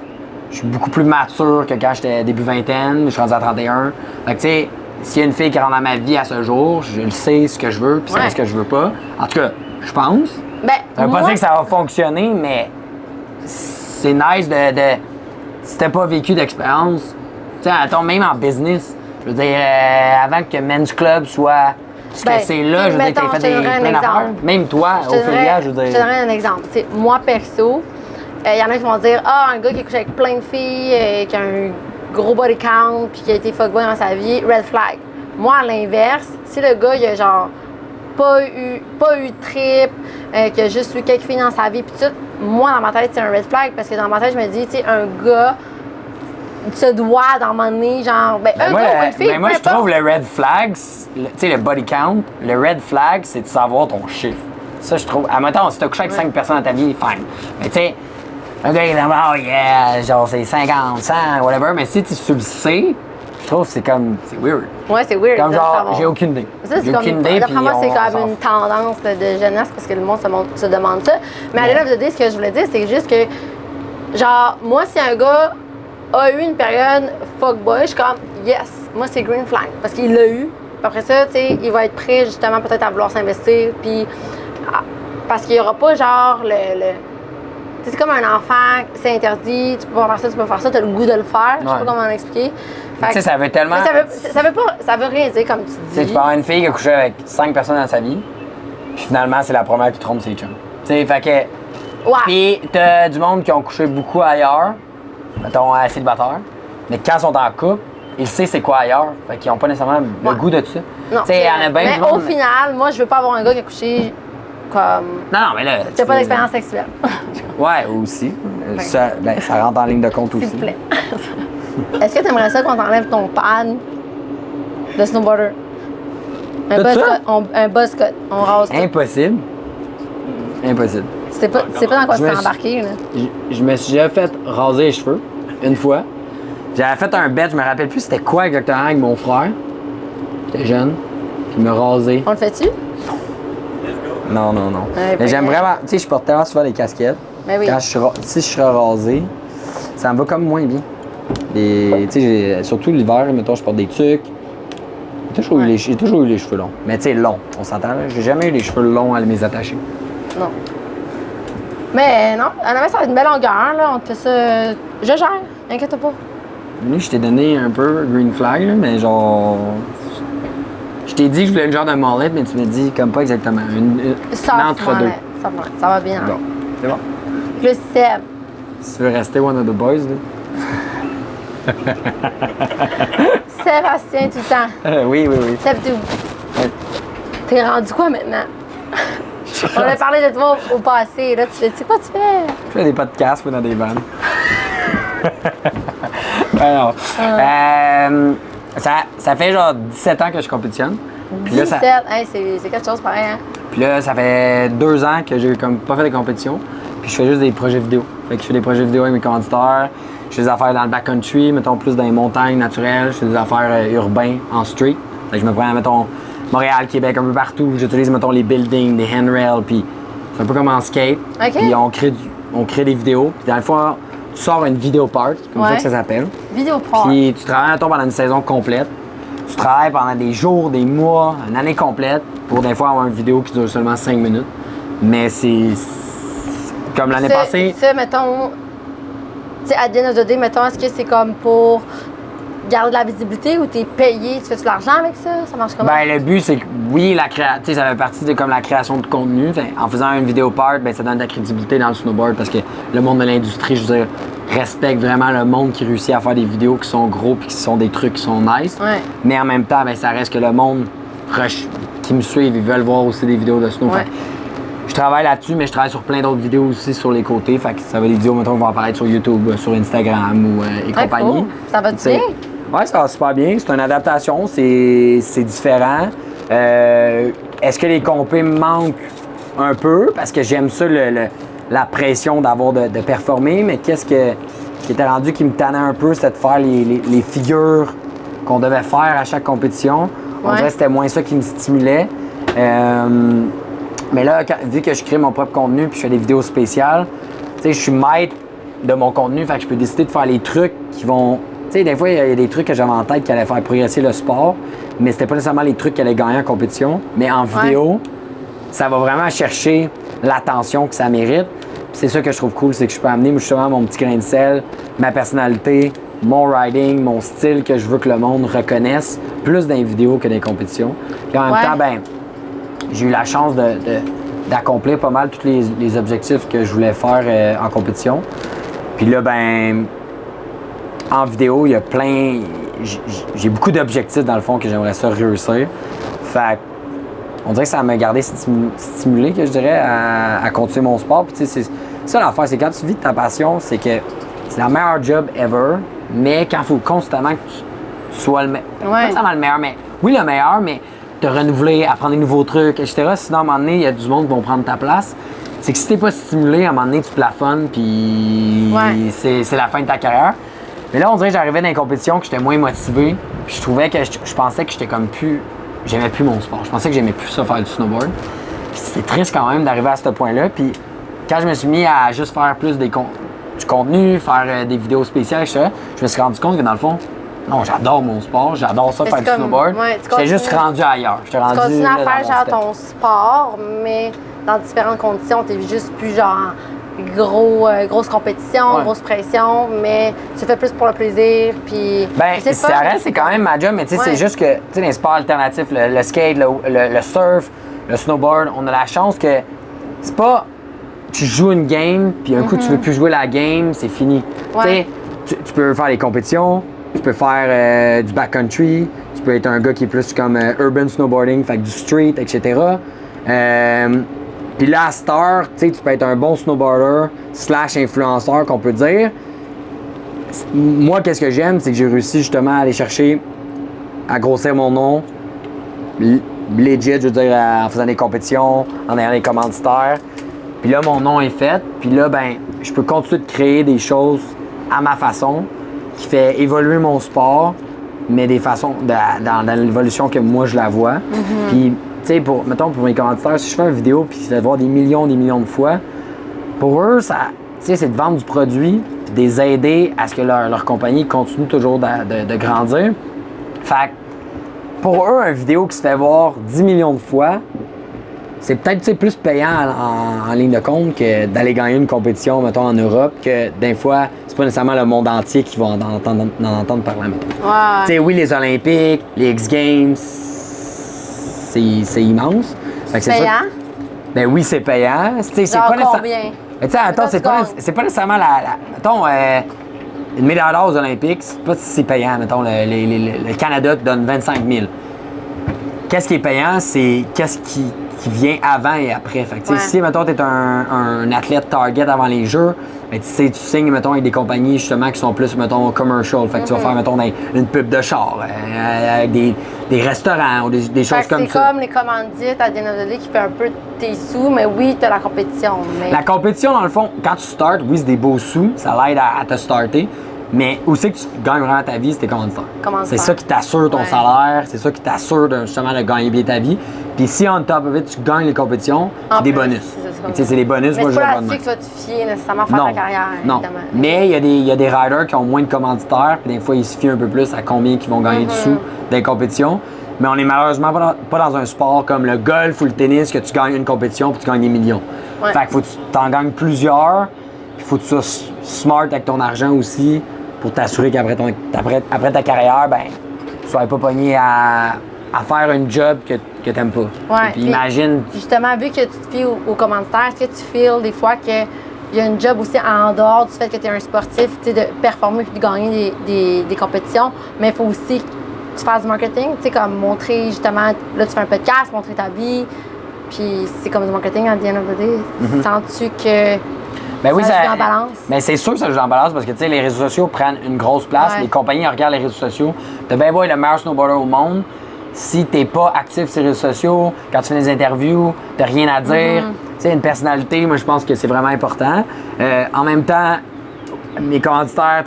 A: je suis beaucoup plus mature que quand j'étais début vingtaine. Je suis rendu à 31. Fait que, tu sais, s'il y a une fille qui rentre dans ma vie à ce jour, je le sais ce que je veux puis
B: Ouais.
A: ce que je veux pas. En tout cas, je pense.
B: Ben,
A: Ça veut pas
B: moi,
A: dire que ça va fonctionner, mais c'est nice de si t'as pas vécu d'expérience, tu sais, attends, même en business, je veux dire, avant que Men's Club soit ce que
B: Ben,
A: c'est là, je veux dire,
B: mettons,
A: t'as
B: je
A: fait
B: te donnerais un
A: plein d'affaires.
B: exemple.
A: Même toi,
B: je te
A: Ophélia, je veux
B: donnerais-
A: dire.
B: je te donnerais un exemple. Tu sais, moi, perso, il y en a qui vont dire un gars qui a couché avec plein de filles, qui a un gros body count, puis qui a été fuckboy dans sa vie, red flag. Moi, à l'inverse, si le gars, il a genre pas eu de trip, qui a juste eu quelques filles dans sa vie, puis tout, moi, dans ma tête, c'est un red flag, parce que dans ma tête, je me dis, tu sais, un gars se doit d'en donner, genre, ben, un
A: Moi,
B: gars ou une fille,
A: moi
B: peu
A: je trouve
B: importe.
A: le red flag, tu sais, le body count, le red flag, c'est de savoir ton chiffre. Ça, je trouve. Admettons, si t'as couché avec 5 personnes dans ta vie, fine. Mais tu sais, un gars, il est là, oh yeah, genre, c'est 50, 100, whatever. Mais si tu le sais, je trouve que c'est comme. C'est weird.
B: Ouais, c'est weird.
A: Comme
B: de
A: genre,
B: savoir.
A: j'ai aucune idée.
B: Ça,
A: J'ai
B: c'est comme,
A: aucune idée.
B: d'après
A: puis
B: moi, c'est
A: on
B: quand
A: s'en
B: même une
A: fout.
B: tendance de jeunesse parce que le monde se demande ça. Mais à l'élève de dire, ce que je voulais dire, c'est juste que, genre, moi, si un gars a eu une période fuckboy, je suis comme, yes, moi, c'est green flag. Parce qu'il l'a eu. Puis après ça, tu sais, il va être prêt, justement, peut-être à vouloir s'investir. Puis, parce qu'il n'y aura pas, genre, tu sais, c'est comme un enfant, c'est interdit, tu peux pas faire ça, tu peux pas faire ça, tu as le goût de le faire. Je sais
A: Ouais.
B: pas comment l'expliquer.
A: Tu sais, ça veut tellement.
B: Mais ça veut rien dire, comme tu
A: Tu sais,
B: dis.
A: tu peux avoir une fille qui a couché avec 5 personnes dans sa vie, puis finalement, c'est la première qui trompe ses chums. Tu sais, fait que.
B: Ouais.
A: Puis, t'as du monde qui ont couché beaucoup ailleurs, mettons, célibataire, mais quand ils sont en couple, ils savent c'est quoi ailleurs. Fait qu'ils n'ont pas nécessairement le
B: Ouais.
A: goût de ça.
B: Non,
A: Tu sais, il y en a bien
B: mais
A: du monde.
B: au final, moi, je veux pas avoir un gars qui a couché comme.
A: Non, non, mais là.
B: Qui a pas d'expérience sexuelle.
A: Ouais, aussi. Ça rentre en ligne de compte aussi.
B: S'il vous plaît. Est-ce que tu aimerais ça qu'on t'enlève ton pad de snowboarder? Un
A: Tout
B: buzz
A: ça?
B: cut. Un buzz cut. On rase tout.
A: Impossible. Impossible.
B: C'est pas dans quoi
A: Je
B: tu
A: me
B: t'es
A: suis-
B: embarqué, là.
A: Je me suis déjà fait raser les cheveux, une fois. J'avais fait un bet, je me rappelle plus c'était quoi exactement avec mon frère. J'étais jeune. Puis il m'a rasé.
B: On le fait-tu?
A: Non.
B: Ouais,
A: Mais j'aime
B: bien.
A: vraiment. Tu sais, je porte tellement souvent les casquettes.
B: Ben oui.
A: Si je serais rasé, ça me va comme moins bien. Tu sais, surtout l'hiver, mettons, je porte des tucs. J'ai toujours eu les cheveux longs. Mais tu sais, longs, on s'entend, là. J'ai jamais eu les cheveux longs à mes attachés.
B: Non. Mais non, honnêtement, ça va être une belle longueur, là. On te fait ça. Je gère, inquiète pas.
A: Lui, je t'ai donné un peu green flag, là, mais genre. Je t'ai dit que je voulais le genre de mullet, mais tu m'as dit comme pas exactement. Une entre-deux.
B: Ça va bien.
A: Bon, c'est bon.
B: Plus Seb.
A: Si tu veux rester one of the boys, là.
B: Sébastien tout le temps.
A: Oui.
B: Seb tout.
A: Ouais.
B: T'es rendu quoi maintenant? On a parlé de toi au passé. Là, tu sais quoi tu fais?
A: Je fais des podcasts ou dans des vannes. Alors, ça fait genre 17 ans que je compétitionne. Puis là,
B: 17. Hey, c'est quelque chose pareil, hein?
A: Puis là, ça fait 2 ans que j'ai comme pas fait de compétition. Puis je fais juste des projets vidéo. Fait que je fais des projets vidéo avec mes commanditaires. Je fais des affaires dans le backcountry, mettons plus dans les montagnes naturelles. Je fais des affaires urbaines en street. Fait que je me prends, mettons, Montréal, Québec, un peu partout. J'utilise, mettons, les buildings, des handrails. Puis c'est un peu comme en skate.
B: OK.
A: Puis on crée des vidéos. Puis dans le fond, tu sors une vidéo part, comme ça
B: Ouais.
A: que ça s'appelle.
B: Vidéo part.
A: Puis tu travailles, mettons, pendant une saison complète. Tu travailles pendant des jours, des mois, une année complète pour des fois avoir une vidéo qui dure seulement 5 minutes. Mais c'est comme l'année passée.
B: Ça, mettons, tu sais, à the end of the day, mettons, est-ce que c'est comme pour garder de la visibilité ou t'es payé, tu fais de l'argent avec ça? Ça marche comment?
A: Ben, le but, c'est que oui, ça fait partie de comme la création de contenu. Fait, en faisant une vidéo part, ben, ça donne de la crédibilité dans le snowboard parce que le monde de l'industrie, je veux dire, respecte vraiment le monde qui réussit à faire des vidéos qui sont gros puis qui sont des trucs qui sont nice.
B: Ouais.
A: Mais en même temps, ben, ça reste que le monde qui me suivent, ils veulent voir aussi des vidéos de snow.
B: Ouais.
A: Fait, je travaille là-dessus, mais je travaille sur plein d'autres vidéos aussi sur les côtés. Fait que ça va être des vidéos, mettons, qui vont apparaître sur YouTube, sur Instagram ou et
B: Très
A: compagnie.
B: cool. Ça va-tu
A: T'sais,
B: bien?
A: Ouais, ça va super bien. C'est une adaptation, c'est différent. Est-ce que les compés me manquent un peu? Parce que j'aime ça, la pression d'avoir de performer, mais qu'est-ce qui était rendu qui me tannait un peu, c'était de faire les figures qu'on devait faire à chaque compétition. On
B: Ouais.
A: dirait que c'était moins ça qui me stimulait. Mais là, vu que je crée mon propre contenu puis je fais des vidéos spéciales, tu sais, je suis maître de mon contenu, fait que je peux décider de faire les trucs qui vont. Tu sais, des fois, il y a des trucs que j'avais en tête qui allaient faire progresser le sport, mais c'était pas nécessairement les trucs qui allaient gagner en compétition. Mais en vidéo, ça va vraiment chercher l'attention que ça mérite. Puis c'est ça que je trouve cool, c'est que je peux amener justement mon petit grain de sel, ma personnalité, mon riding, mon style que je veux que le monde reconnaisse, plus dans les vidéos que dans les compétitions. Puis en même
B: Ouais.
A: temps, ben, j'ai eu la chance d'accomplir pas mal tous les objectifs que je voulais faire en compétition. Puis là, ben, en vidéo, il y a plein. J'ai beaucoup d'objectifs dans le fond que j'aimerais ça réussir. Fait on dirait que ça m'a gardé stimulé, que je dirais, à continuer mon sport. Puis tu sais, c'est ça l'affaire, c'est quand tu vis de ta passion, c'est que c'est le meilleur job ever, mais quand il faut constamment que tu sois le meilleur.
B: Ouais.
A: Pas nécessairement le meilleur, mais oui, le meilleur, mais te renouveler, apprendre des nouveaux trucs, etc. Sinon, à un moment donné, il y a du monde qui vont prendre ta place. C'est que si t'es pas stimulé, à un moment donné, tu plafonnes, puis
B: Ouais.
A: c'est la fin de ta carrière. Mais là, on dirait que j'arrivais dans les compétitions, que j'étais moins motivé, puis je trouvais que je pensais que j'étais comme plus. J'aimais plus mon sport. Je pensais que j'aimais plus ça faire du snowboard. Puis c'est triste quand même d'arriver à ce point-là. Puis quand je me suis mis à juste faire plus du contenu, faire des vidéos spéciales, etc., je me suis rendu compte que dans le fond, non, j'adore mon sport, j'adore ça
B: Mais
A: faire
B: c'est
A: du
B: comme-
A: snowboard.
B: ouais, tu
A: J'étais
B: continues-
A: juste rendu ailleurs. J'étais
B: Tu
A: rendu
B: continues
A: là,
B: à
A: dans
B: faire
A: mon
B: genre
A: step.
B: ton sport, mais dans différentes conditions. T'es juste plus genre grosse compétition,
A: Ouais.
B: grosse pression, mais tu fais plus pour le plaisir. Puis
A: Ben,
B: c'est le fun.
A: ça reste, c'est quand même ma job, mais tu sais,
B: Ouais.
A: c'est juste que, tu sais, les sports alternatifs, le skate, le surf, le snowboard, on a la chance que c'est pas tu joues une game, puis un coup, tu veux plus jouer la game, c'est fini.
B: Ouais.
A: Tu sais, tu peux faire des compétitions, tu peux faire du backcountry, tu peux être un gars qui est plus comme urban snowboarding, fait que du street, etc. Puis là, à cette heure, tu sais, tu peux être un bon snowboarder / influenceur, qu'on peut dire. moi, qu'est-ce que j'aime, c'est que j'ai réussi justement à aller chercher, à grossir mon nom, legit, je veux dire, en faisant des compétitions, en ayant des commanditaires. Puis là, mon nom est fait. Puis là, ben, je peux continuer de créer des choses à ma façon, qui fait évoluer mon sport, mais des façons, dans l'évolution que moi, je la vois. Puis, tu sais, mettons, pour mes commanditaires, si je fais une vidéo puis je vais voir des millions de fois, pour eux, ça, tu sais, c'est de vendre du produit puis de les aider à ce que leur compagnie continue toujours de grandir. Fait que, pour eux, une vidéo qui se fait voir 10 millions de fois, c'est peut-être plus payant en ligne de compte que d'aller gagner une compétition, mettons, en Europe, que des fois, c'est pas nécessairement le monde entier qui va en entendre parler.
B: Ouais.
A: Tu sais, oui, les Olympiques, les X Games, c'est immense. Fait que
B: C'est payant?
A: Ben oui, c'est payant. C'est
B: Genre
A: pas
B: combien?
A: Mais tu sais, attends, c'est pas nécessairement mettons, une médaille d'or aux Olympiques, c'est pas si c'est payant. Mettons, le Canada te donne 25 000. Qu'est-ce qui est payant, c'est qu'est-ce qui vient avant et après. Fait que, si, mettons, tu es un athlète target avant les Jeux, ben, tu signes, mettons, avec des compagnies, justement, qui sont plus, mettons, commercial. Fait que tu vas faire, mettons, une pub de char, avec des restaurants ou des choses comme ça.
B: C'est comme les commandites à Day qui fait un peu tes sous, mais oui, tu as la compétition. Mais...
A: La compétition, dans le fond, quand tu startes, oui, c'est des beaux sous, ça l'aide à te starter. Mais où c'est que tu gagnes vraiment ta vie, c'est tes commanditaires. C'est ça qui t'assure ton salaire, c'est ça qui t'assure justement de gagner bien ta vie. Puis si on top of it, tu gagnes les compétitions, c'est des bonus. C'est des bonus,
B: mais
A: moi je
B: c'est pas
A: le vois
B: là-dessus que tu vas te fier nécessairement faire ta carrière,
A: non.
B: évidemment.
A: Mais il y a des riders qui ont moins de commanditaires, puis des fois ils se fient un peu plus à combien ils vont gagner de sous dans les compétitions. Mais on est malheureusement pas dans un sport comme le golf ou le tennis que tu gagnes une compétition puis tu gagnes des millions. Fait qu'il faut que tu t'en gagnes plusieurs, il faut que tu sois smart avec ton argent aussi, pour t'assurer qu'après après ta carrière, ben, tu sois pas pogné à faire un job que t'aimes pas.
B: Ouais,
A: puis imagine.
B: Justement, vu que tu te fies aux commanditaires, est-ce que tu feels des fois qu'il y a une job aussi en dehors du fait que tu es un sportif, de performer et de gagner des compétitions, mais il faut aussi que tu fasses du marketing, comme montrer justement, là tu fais un podcast, montrer ta vie, puis c'est comme du marketing à the end of the day. Sens-tu que
A: ben oui,
B: ça joue en balance?
A: Ben c'est sûr que ça joue en balance parce que les réseaux sociaux prennent une grosse place. Les compagnies regardent les réseaux sociaux. T'as bien beau être le meilleur snowboarder au monde. Si t'es pas actif sur les réseaux sociaux, quand tu fais des interviews, t'as rien à dire. Une personnalité, moi je pense que c'est vraiment important. En même temps, mes commanditaires,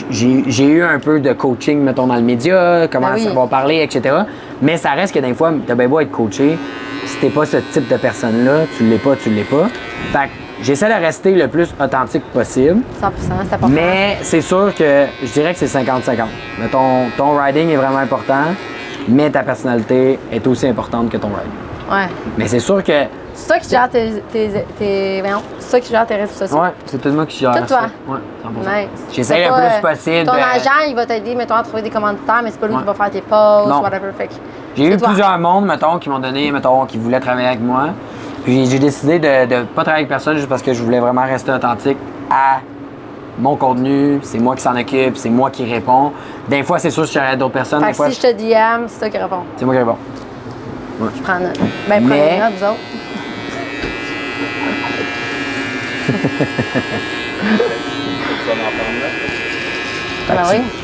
A: j'ai eu un peu de coaching, mettons, dans le média, comment ça va parler, etc. Mais ça reste que des fois, t'as bien beau être coaché. Si t'es pas ce type de personne-là, tu l'es pas. Fait que j'essaie de rester le plus authentique possible.
B: 100%, c'est important.
A: Mais c'est sûr que je dirais que c'est 50-50. Mais ton riding est vraiment important, mais ta personnalité est aussi importante que ton riding.
B: Ouais.
A: Mais c'est sûr que...
B: C'est toi qui gères c'est toi qui gères tes réseaux sociaux.
A: Ouais, c'est tout moi qui gère
B: Tout toi.
A: ça. Ouais, 100%.
B: Nice.
A: J'essaie le plus possible.
B: Ton agent, il va t'aider, mettons, à trouver des commanditaires, mais c'est pas lui qui va faire tes posts, whatever.
A: J'ai eu plusieurs mondes, mettons, qui m'ont donné, mettons, qui voulaient travailler avec moi. Puis j'ai décidé de pas travailler avec personne juste parce que je voulais vraiment rester authentique à mon contenu. C'est moi qui s'en occupe, c'est moi qui réponds. Des fois, c'est sûr que j'aurais d'autres personnes.
B: Fait
A: des
B: que
A: fois,
B: si je te DM, c'est toi qui réponds.
A: c'est moi qui réponds. Ouais.
B: Je prends note. Ben, prenez note, vous autres.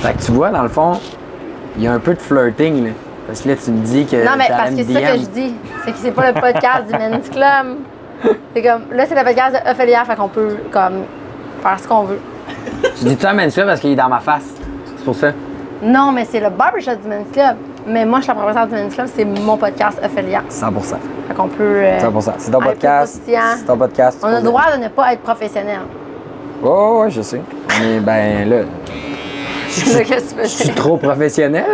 A: Fait que tu vois, dans le fond, il y a un peu de flirting, là. Parce que là, tu me dis que.
B: Non, mais parce que c'est ça que je dis. C'est que c'est pas le podcast du Men's Club. C'est comme. Là, c'est le podcast de Ophélia, fait qu'on peut, comme, faire ce qu'on veut.
A: Je dis ça, Men's Club, parce qu'il est dans ma face. C'est pour ça.
B: Non, mais c'est le barbershop du Men's Club. Mais moi, je suis la professeure du Men's Club, c'est mon podcast Ophélia.
A: 100%.
B: Fait qu'on peut.
A: 100%. C'est ton podcast. C'est ton podcast.
B: On a le droit de ne pas être professionnel.
A: Oh, ouais, je sais. Mais ben là.
B: Qu'est-ce que tu veux
A: Je suis trop professionnel.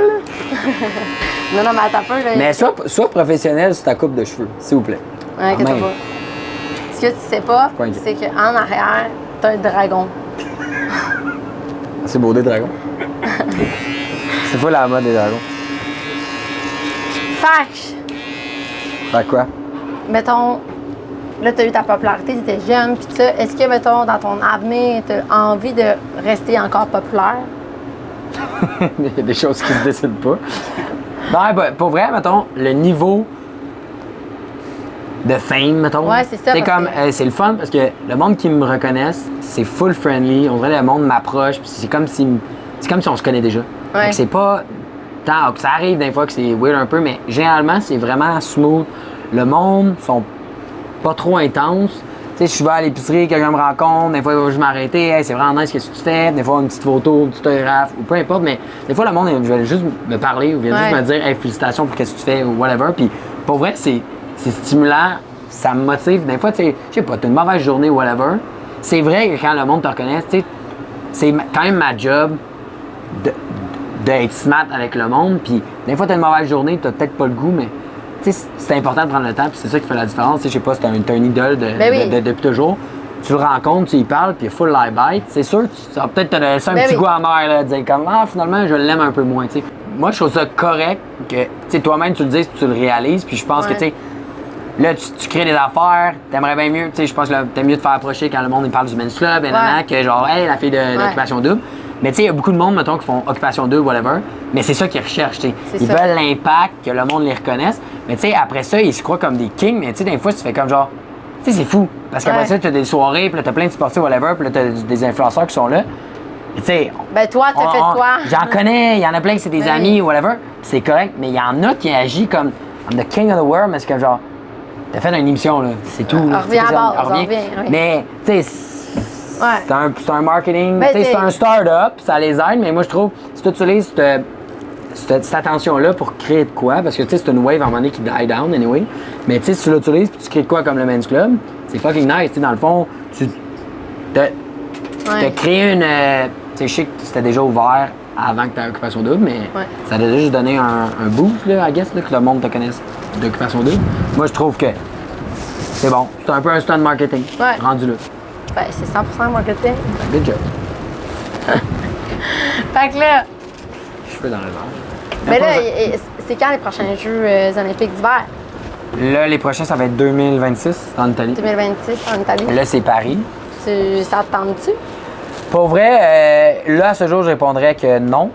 B: Non, mais attends un peu. Là.
A: Mais sois professionnel sur ta coupe de cheveux, s'il vous plaît.
B: Ouais, inquiète pas. Ce que tu sais pas, c'est qu'en arrière, t'as un dragon.
A: C'est beau des dragons. C'est pas la mode des dragons.
B: Fait
A: quoi?
B: Mettons, là, t'as eu ta popularité, t'étais jeune, pis tout ça. Est-ce que, mettons, dans ton avenir, t'as envie de rester encore populaire?
A: Il y a des choses qui se décident pas. Non, ben, pour vrai, mettons, le niveau de fame, mettons.
B: Ouais, c'est ça,
A: C'est
B: parce
A: comme,
B: que-
A: c'est le fun parce que le monde qui me reconnaisse, c'est full friendly. On dirait le monde m'approche, puis c'est comme si on se connaît déjà.
B: Ouais.
A: Fait que c'est pas tant, ça arrive des fois que c'est weird un peu, mais généralement, c'est vraiment smooth. Le monde sont pas trop intenses. Tu sais, je vais à l'épicerie, quelqu'un me rencontre, des fois, je vais m'arrêter, hey, c'est vraiment nice, qu'est-ce que tu fais? Des fois, une petite photo, un petit autographe, ou peu importe, mais des fois, le monde, il va juste me parler, ou vient juste
B: Ouais.
A: me dire, hey, félicitations pour qu'est-ce que tu fais, ou whatever. Puis, pour vrai, c'est stimulant, ça me motive. Des fois, tu sais, je sais pas, t'as une mauvaise journée, ou whatever. C'est vrai que quand le monde te reconnaît, tu sais, c'est quand même ma job d'être smart avec le monde. Puis, des fois, t'as une mauvaise journée, t'as peut-être pas le goût, mais. Tu sais, c'est important de prendre le temps, puis c'est ça qui fait la différence. Tu sais, je sais pas, t'as un idole
B: Ben oui.
A: depuis toujours. Tu le rencontres, tu y parles, puis full live bite. C'est sûr, ça va peut-être te laisser un
B: Ben
A: petit
B: oui.
A: goût amer, là, de dire comme, ah, finalement, je l'aime un peu moins, tu sais. Moi, je trouve ça correct que, tu sais, toi-même, tu le dises, puis tu le réalises, puis je pense que,
B: Ouais.
A: tu sais, là, tu crées des affaires, t'aimerais bien mieux, tu sais, je pense que t'aimes mieux te faire approcher quand le monde il parle du men's club, et nanana, que genre, hey, la fille d'Occupation Double. Mais tu sais, il y a beaucoup de monde, mettons, qui font Occupation Double, whatever, mais c'est ça qu'ils recherchent, tu sais.
B: C'est
A: Ils
B: ça.
A: veulent l'impact, que le monde les reconnaisse, mais tu sais, après ça, ils se croient comme des kings, mais tu sais, des fois, tu fais comme genre, tu sais, c'est fou, parce qu'après
B: Ouais.
A: ça, t'as des soirées, puis là, t'as plein de sportifs, whatever, puis là, t'as des influenceurs qui sont là. Et tu sais,
B: Ben, toi, t'as fait quoi?
A: J'en connais, il y en a plein que c'est des
B: Ben
A: amis,
B: oui.
A: whatever, c'est correct, mais il y en a qui agissent comme I'm the king of the world, mais c'est comme genre, t'as fait une émission, là, c'est tout. là.
B: Reviens à
A: Tu sais,
B: base,
A: on revient.
B: reviens, oui.
A: Mais, tu sais,
B: Ouais.
A: c'est un marketing,
B: Ben,
A: tu sais, c'est
B: t'sais-
A: un start-up, ça les aide, mais moi, je trouve, si tu utilises cette attention-là pour créer de quoi, parce que, tu sais, c'est une wave à un moment donné qui die down, anyway, mais, tu sais, si tu l'utilises puis tu crées de quoi comme le Men's Club, c'est fucking nice, tu sais, dans le fond, t'as créé une... tu sais, je sais que c'était déjà ouvert avant que tu aies Occupation Double, mais
B: Ouais.
A: ça t'a juste donné un boost, là, I guess, là, que le monde te connaisse d'Occupation Double. Moi, je trouve que c'est bon. C'est un peu un stunt marketing.
B: Ouais.
A: Rendu là.
B: Ben, c'est 100% marketing.
A: Good job.
B: Fait que là,
A: Cheveux dans le verre.
B: ben là, c'est quand les prochains Jeux olympiques d'hiver?
A: Là, les prochains, ça va être 2026 en Italie.
B: 2026 en Italie.
A: Là, c'est Paris.
B: Ça te tente-tu?
A: Pour vrai, là, à ce jour, je répondrais que non.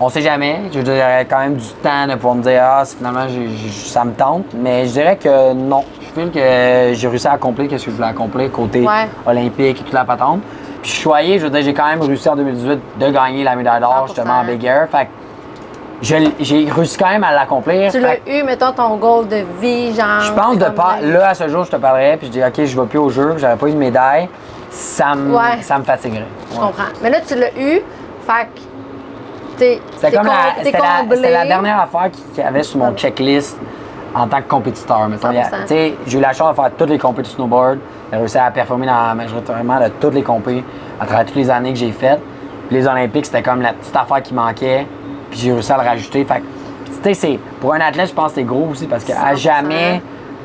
A: On sait jamais. Je dirais quand même du temps de pouvoir me dire, ah, finalement, ça me tente. Mais je dirais que non. Je feel que j'ai réussi à accomplir ce que je voulais accomplir côté
B: Ouais.
A: olympique et toute la patente. Puis je suis choyé, je veux dire, j'ai quand même réussi en 2018 de gagner la médaille d'or
B: 100%.
A: justement en Big Air. Fait que j'ai réussi quand même à l'accomplir.
B: Tu
A: Fait
B: l'as eu, mettons, ton goal de vie, genre.
A: je pense de
B: comme
A: pas. Là, à ce jour, je te parlerais, puis je dis, OK, je vais plus au jeu, puis j'aurais pas eu de médaille. Ça me
B: Ouais.
A: fatiguerait.
B: Je comprends. Mais là, tu l'as eu, fait que. T'es
A: C'était comme
B: t'es comblé.
A: c'était la dernière affaire qu'il y avait sur mon checklist en tant que compétiteur. Mettons.
B: 100%.
A: Tu sais, j'ai eu la chance de faire toutes les compés de snowboard. J'ai réussi à performer majoritairement de toutes les compés à travers toutes les années que j'ai faites. Puis les Olympiques, c'était comme la petite affaire qui manquait. Puis j'ai réussi à le rajouter. Fait que, tu sais, pour un athlète, je pense que c'est gros aussi parce qu'à
B: 100%.
A: jamais,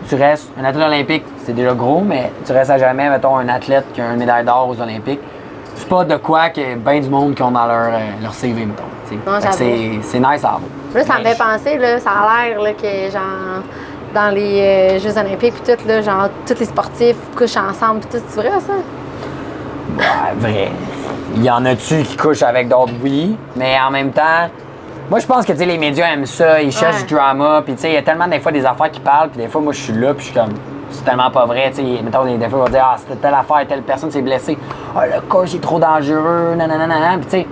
A: tu restes. Un athlète olympique, c'est déjà gros, mais tu restes à jamais, mettons, un athlète qui a une médaille d'or aux Olympiques. C'est pas de quoi que bien du monde qui ont dans leur CV, mettons. tu sais.
B: Non,
A: Fait que
B: j'avoue.
A: c'est nice à avoir.
B: Là, ça me
A: Mais
B: fait penser, là, ça a l'air là, que, genre, dans les Jeux olympiques, puis tout, là, genre, tous les sportifs couchent ensemble, puis tout, c'est vrai, ça?
A: Ouais, vrai. Il y en a-tu qui couchent avec d'autres, oui. Mais en même temps, moi, je pense que tu sais, les médias aiment ça. Ils cherchent
B: Ouais.
A: du drama. Puis, tu sais, il y a tellement des fois des affaires qui parlent. Puis, des fois, moi, je suis là. Puis, je suis comme, c'est tellement pas vrai. Tu sais, mettons, des fois, on va dire, ah, c'était telle affaire, telle personne s'est blessée. Ah, le coach est trop dangereux. Nanana. Puis, tu sais,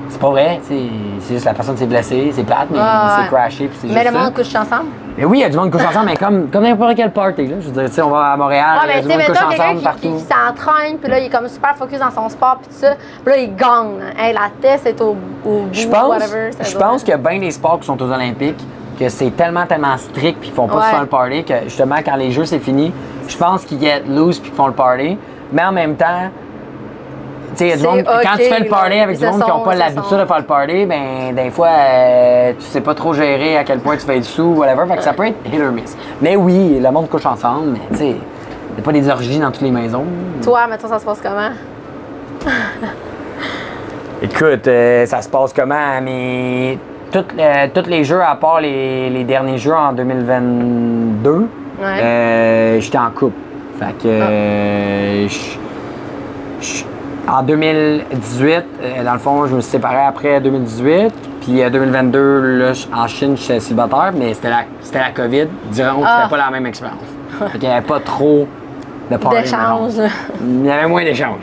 A: c'est pas vrai. Tu sais, c'est juste la personne s'est blessée. C'est plate, mais
B: Ouais,
A: il
B: ouais.
A: s'est crashé. Puis, c'est
B: Mais
A: juste
B: le
A: ça.
B: monde couche ensemble?
A: Mais oui, il y a du monde qui couche ensemble, mais comme n'importe quel party. Là. Je veux dire, tu sais, on va à Montréal,
B: Ouais,
A: il y a
B: mais
A: du
B: tu sais,
A: monde qui couche
B: mettons quelqu'un
A: ensemble
B: qui
A: partout.
B: s'entraîne, puis là, il est comme super focus dans son sport, puis tout ça. Puis là, il gagne. Hey, la tête est au bout,
A: Je pense,
B: whatever. ça
A: je
B: doit-
A: pense qu'il y a bien des sports qui sont aux Olympiques, que c'est tellement strict puis qu'ils font pas
B: Ouais.
A: souvent le party, que justement, quand les jeux c'est fini, je pense qu'ils get loose puis qu'ils font le party. Mais en même temps, tu sais, il y a du
B: C'est
A: monde, quand tu
B: ok,
A: fais le party
B: là.
A: avec du
B: Ils se
A: monde qui n'ont
B: sont-
A: pas
B: ils se
A: l'habitude
B: sont-
A: de faire le party, ben des fois, tu sais pas trop gérer à quel point tu fais du sous, whatever. Fait que ça peut être hit or miss. Mais oui, le monde couche ensemble, mais tu sais, il n'y a pas des orgies dans toutes les maisons.
B: Toi, mettons, ça se passe comment?
A: Écoute, ça se passe comment? Mais tous les jeux, à part les derniers jeux en 2022, j'étais en couple. Fait que en 2018, dans le fond, je me suis séparé après 2018. Puis 2022, là, en Chine, j'étais célibataire, mais c'était la COVID. Dirons que c'était pas la même expérience. Fait qu'il n'y avait pas trop de party.
B: D'échange, là.
A: Il y avait moins d'échanges.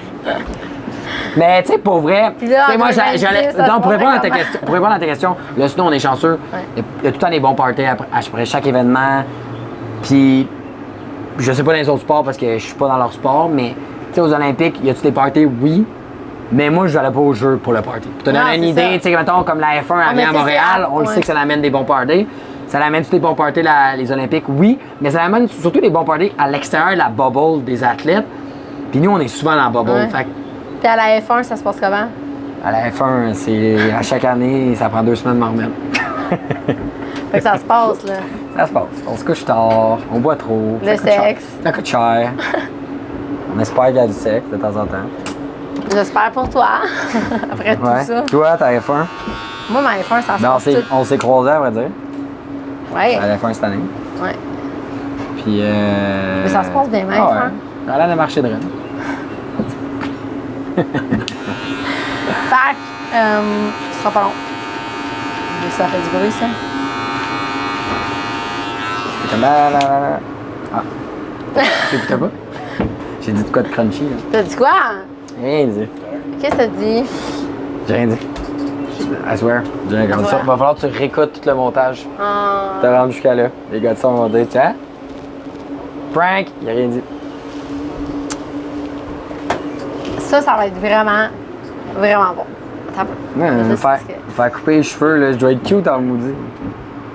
A: Mais tu sais, pour vrai,
B: Puis là,
A: tu sais, moi,
B: en 2026,
A: j'allais.
B: ça se
A: Donc, pour
B: passe
A: répondre à ta
B: comment?
A: question, pour répondre à ta question, là, sinon, on est chanceux. Il y a tout le temps des bons parties après chaque événement. Puis, je sais pas dans les autres sports parce que je suis pas dans leur sport, mais tu sais, aux Olympiques, y a-tu des parties? Oui. Mais moi, je n'allais pas au jeu pour le party. Pour te
B: Non,
A: donner une
B: c'est
A: idée,
B: ça.
A: tu sais, mettons, comme la F1 elle
B: mais
A: vient à
B: tu sais,
A: Montréal,
B: c'est
A: on le
B: ouais.
A: sait que ça l'amène des bons parties. Ça l'amène tous des bons parties, les Olympiques, oui. Mais ça l'amène surtout des bons parties à l'extérieur de la bubble des athlètes. Puis nous, on est souvent dans la bubble.
B: Ouais.
A: Fait que
B: Puis à la F1, ça se passe comment?
A: à la F1, c'est à chaque année, ça prend 2 semaines de m'en remettre.
B: Fait que ça se passe, là.
A: Ça se passe. On se couche tard, on boit trop.
B: Le
A: ça coûte cher.
B: sexe.
A: Ça coûte cher. On espère qu'il y a du sexe de temps en temps.
B: J'espère pour toi, après tout ça.
A: Toi, ta F1?
B: Moi, ma F1, ça se
A: Ben,
B: passe tout.
A: on s'est croisés, à vrai dire,
B: Ouais,
A: à la F1 cette année.
B: ouais.
A: Puis.
B: Mais ça se passe bien, même,
A: Ah
B: hein?
A: ouais. Elle a marché de Rennes.
B: Fait que, ce sera pas long. Ça fait du bruit, ça.
A: C'est comme là. Ah. T'écoutais pas? J'ai dit de quoi de crunchy, là.
B: T'as dit quoi?
A: Rien dit.
B: Qu'est-ce que t'as dit?
A: J'ai rien dit. I swear. J'ai rien dit.
B: swear.
A: Va falloir que tu réécoutes tout le montage.
B: Ah.
A: T'as rendu jusqu'à là. Les gars de son vont dire, tiens. Prank! Il a rien dit.
B: Ça va être vraiment, vraiment bon. Attends un peu.
A: Ouais,
B: Juste
A: me
B: parce
A: faire,
B: que-
A: me faire couper les cheveux, là, je dois être cute en maudit.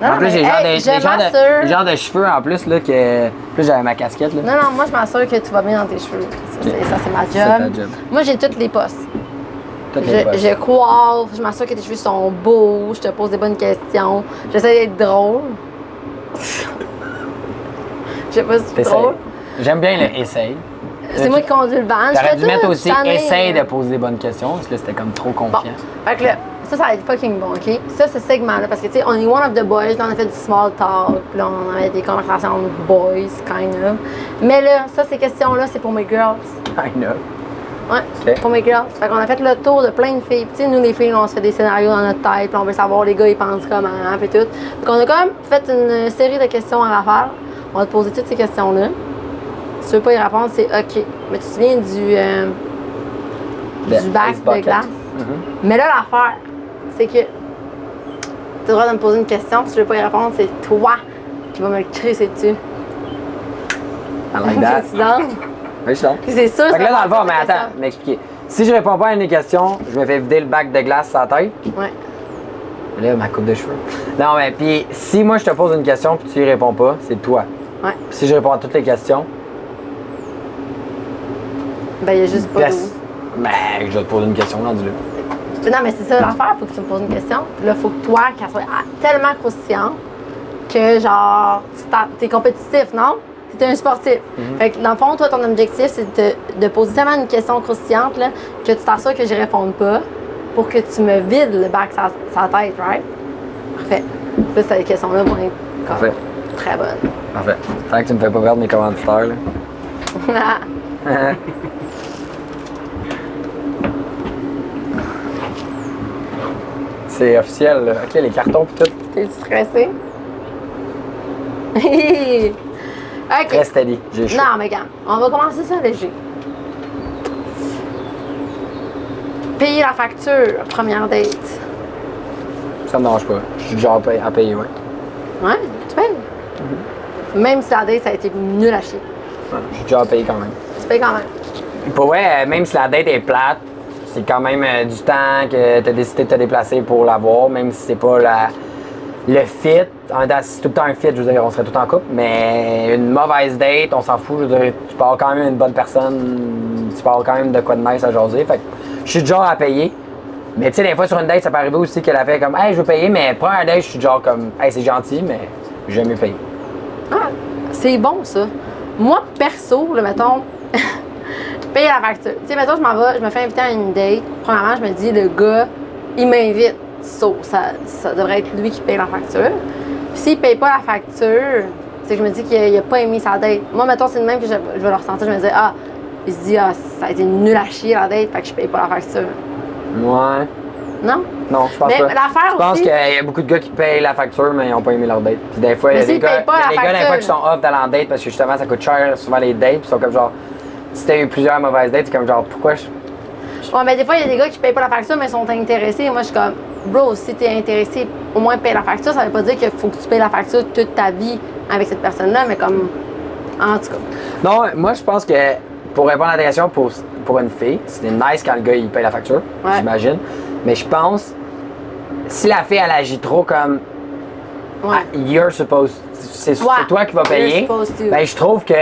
B: Non,
A: En
B: non,
A: plus,
B: mais,
A: j'ai
B: hey, je m'assure.
A: des genres de cheveux en plus, là, que. Plus j'avais ma casquette, là.
B: Non, non, moi, je m'assure que tu vas bien dans tes cheveux. Ça, c'est ma
A: C'est
B: job.
A: ta job.
B: Moi, j'ai toutes les postes.
A: Toutes les postes.
B: Je coiffe, je m'assure que tes cheveux sont beaux, je te pose des bonnes questions. J'essaie d'être drôle. Je sais pas si c'est
A: T'essayes.
B: drôle.
A: J'aime bien le essaye.
B: C'est moi qui conduis le van. Je
A: T'aurais
B: fais
A: dû
B: tout,
A: mettre aussi
B: cette année.
A: essaye de poser des bonnes questions, parce que là, c'était comme trop
B: Bon.
A: confiant.
B: Fait que là, ça va être fucking bon, OK? Ça, ce segment-là, parce que, tu sais, on est one of the boys, là, on a fait du small talk, puis là, on avait des conversations boys, kind of. Mais là, ça, ces questions-là, c'est pour mes girls.
A: I know.
B: Ouais,
A: Ok.
B: pour mes girls. Fait qu'on a fait le tour de plein de filles. Puis, tu sais, nous, les filles, on se fait des scénarios dans notre tête, puis on veut savoir les gars, ils pensent comment, puis tout. Donc, on a quand même fait une série de questions à rafale. On va te poser toutes ces questions-là. Si tu veux pas y répondre, c'est OK. Mais tu te souviens du bac
A: ice
B: de
A: bucket.
B: glace?
A: Mhm.
B: Mais là, l'affaire, c'est que tu as le droit de me poser une question. Si tu veux pas y répondre, c'est toi qui vas me le crisser dessus.
A: I like that.
B: Tu donnes?
A: Oui, je suis là.
B: Puis c'est sûr,
A: Fait que là,
B: ça
A: dans le
B: va
A: fond, mais
B: faire
A: attends, m'expliquer. Si je réponds pas à une des questions, je me fais vider le bac de glace sur la tête.
B: Ouais.
A: Là, ma coupe de cheveux. Non, mais puis si moi je te pose une question puis tu y réponds pas, c'est toi.
B: Ouais.
A: Puis si je réponds à toutes les questions,
B: Ben, il y a juste pas
A: ben,
B: d'eau.
A: ben, je vais te poser une question, rendu là.
B: Mais non, mais c'est ça l'affaire, faut que tu me poses une question. Puis là, faut que toi, qu'elle soit tellement croustillante que, genre, t'es compétitif, non? T'es un sportif. Fait que, dans le fond, toi, ton objectif, c'est de poser tellement une question croustillante, là, que tu t'assures que je réponde pas pour que tu me vides le bac sa tête, right? Parfait. Ça, ces questions-là vont être comme
A: Parfait.
B: très bonnes.
A: Parfait. Tant que tu me fais pas perdre mes commanditaires, là. C'est officiel, là. Ok, les cartons pis tout.
B: T'es stressé? OK.
A: Très steady. J'ai chaud.
B: Non, mais regarde, on va commencer ça léger. Payer la facture, première date.
A: Ça me dérange pas. Je suis déjà à payer, ouais.
B: Ouais, tu payes. Même si la date, ça a été nul à chier.
A: Ouais, je suis déjà à payer quand même.
B: Tu payes quand même.
A: Pour vrai, même si la date est plate, c'est quand même du temps que tu as décidé de te déplacer pour l'avoir, même si c'est pas le fit. En même temps, si c'est tout le temps un fit, je veux dire, on serait tout en couple, mais une mauvaise date, on s'en fout. Je veux dire, tu peux avoir quand même une bonne personne, tu peux avoir quand même de quoi de nice à jaser. Fait que je suis du genre à payer. Mais tu sais, des fois sur une date, ça peut arriver aussi qu'elle a fait comme, hey, je veux payer, mais pour un date, je suis du genre comme, hey, c'est gentil, mais j'aime mieux payer.
B: Ah, c'est bon, ça. Moi, perso, là, mettons, payer la facture. Tu sais, mettons, je m'en vais, je me fais inviter à une date. Premièrement, je me dis, le gars, il m'invite. So, ça devrait être lui qui paye la facture. Puis s'il paye pas la facture, c'est que je me dis qu'il a pas aimé sa date. Moi, mettons, c'est le même que je vais le ressentir. Je me dis, ah, il se dit, ah, ça a été nul à chier la date, fait que je paye pas la facture.
A: Ouais.
B: Non?
A: Non, je pense
B: Mais
A: pas.
B: l'affaire
A: Je pense
B: aussi-
A: qu'il y a beaucoup de gars qui payent la facture, mais ils n'ont pas aimé leur date. Puis des fois, il y
B: Mais
A: a des
B: s'ils
A: gars,
B: payent pas
A: il y a
B: la
A: des gars, des
B: facture-
A: fois, qui sont off dans leur date parce que justement, ça coûte cher souvent les dates. Puis ils sont comme genre, si t'as eu plusieurs mauvaises dates, c'est comme genre, pourquoi je.
B: Ouais, mais des fois, il y a des gars qui payent pas la facture, mais sont intéressés. Moi, je suis comme, bro, si t'es intéressé, au moins paye la facture. Ça veut pas dire qu'il faut que tu payes la facture toute ta vie avec cette personne-là, mais comme, en tout cas.
A: Non, moi, je pense que pour répondre à ta question, pour une fille, c'est nice quand le gars il paye la facture,
B: Ouais.
A: j'imagine. Mais je pense, si la fille elle agit trop comme
B: Ouais.
A: you're supposed, c'est
B: Ouais.
A: toi qui vas
B: You're
A: payer,
B: supposed to.
A: ben je trouve que,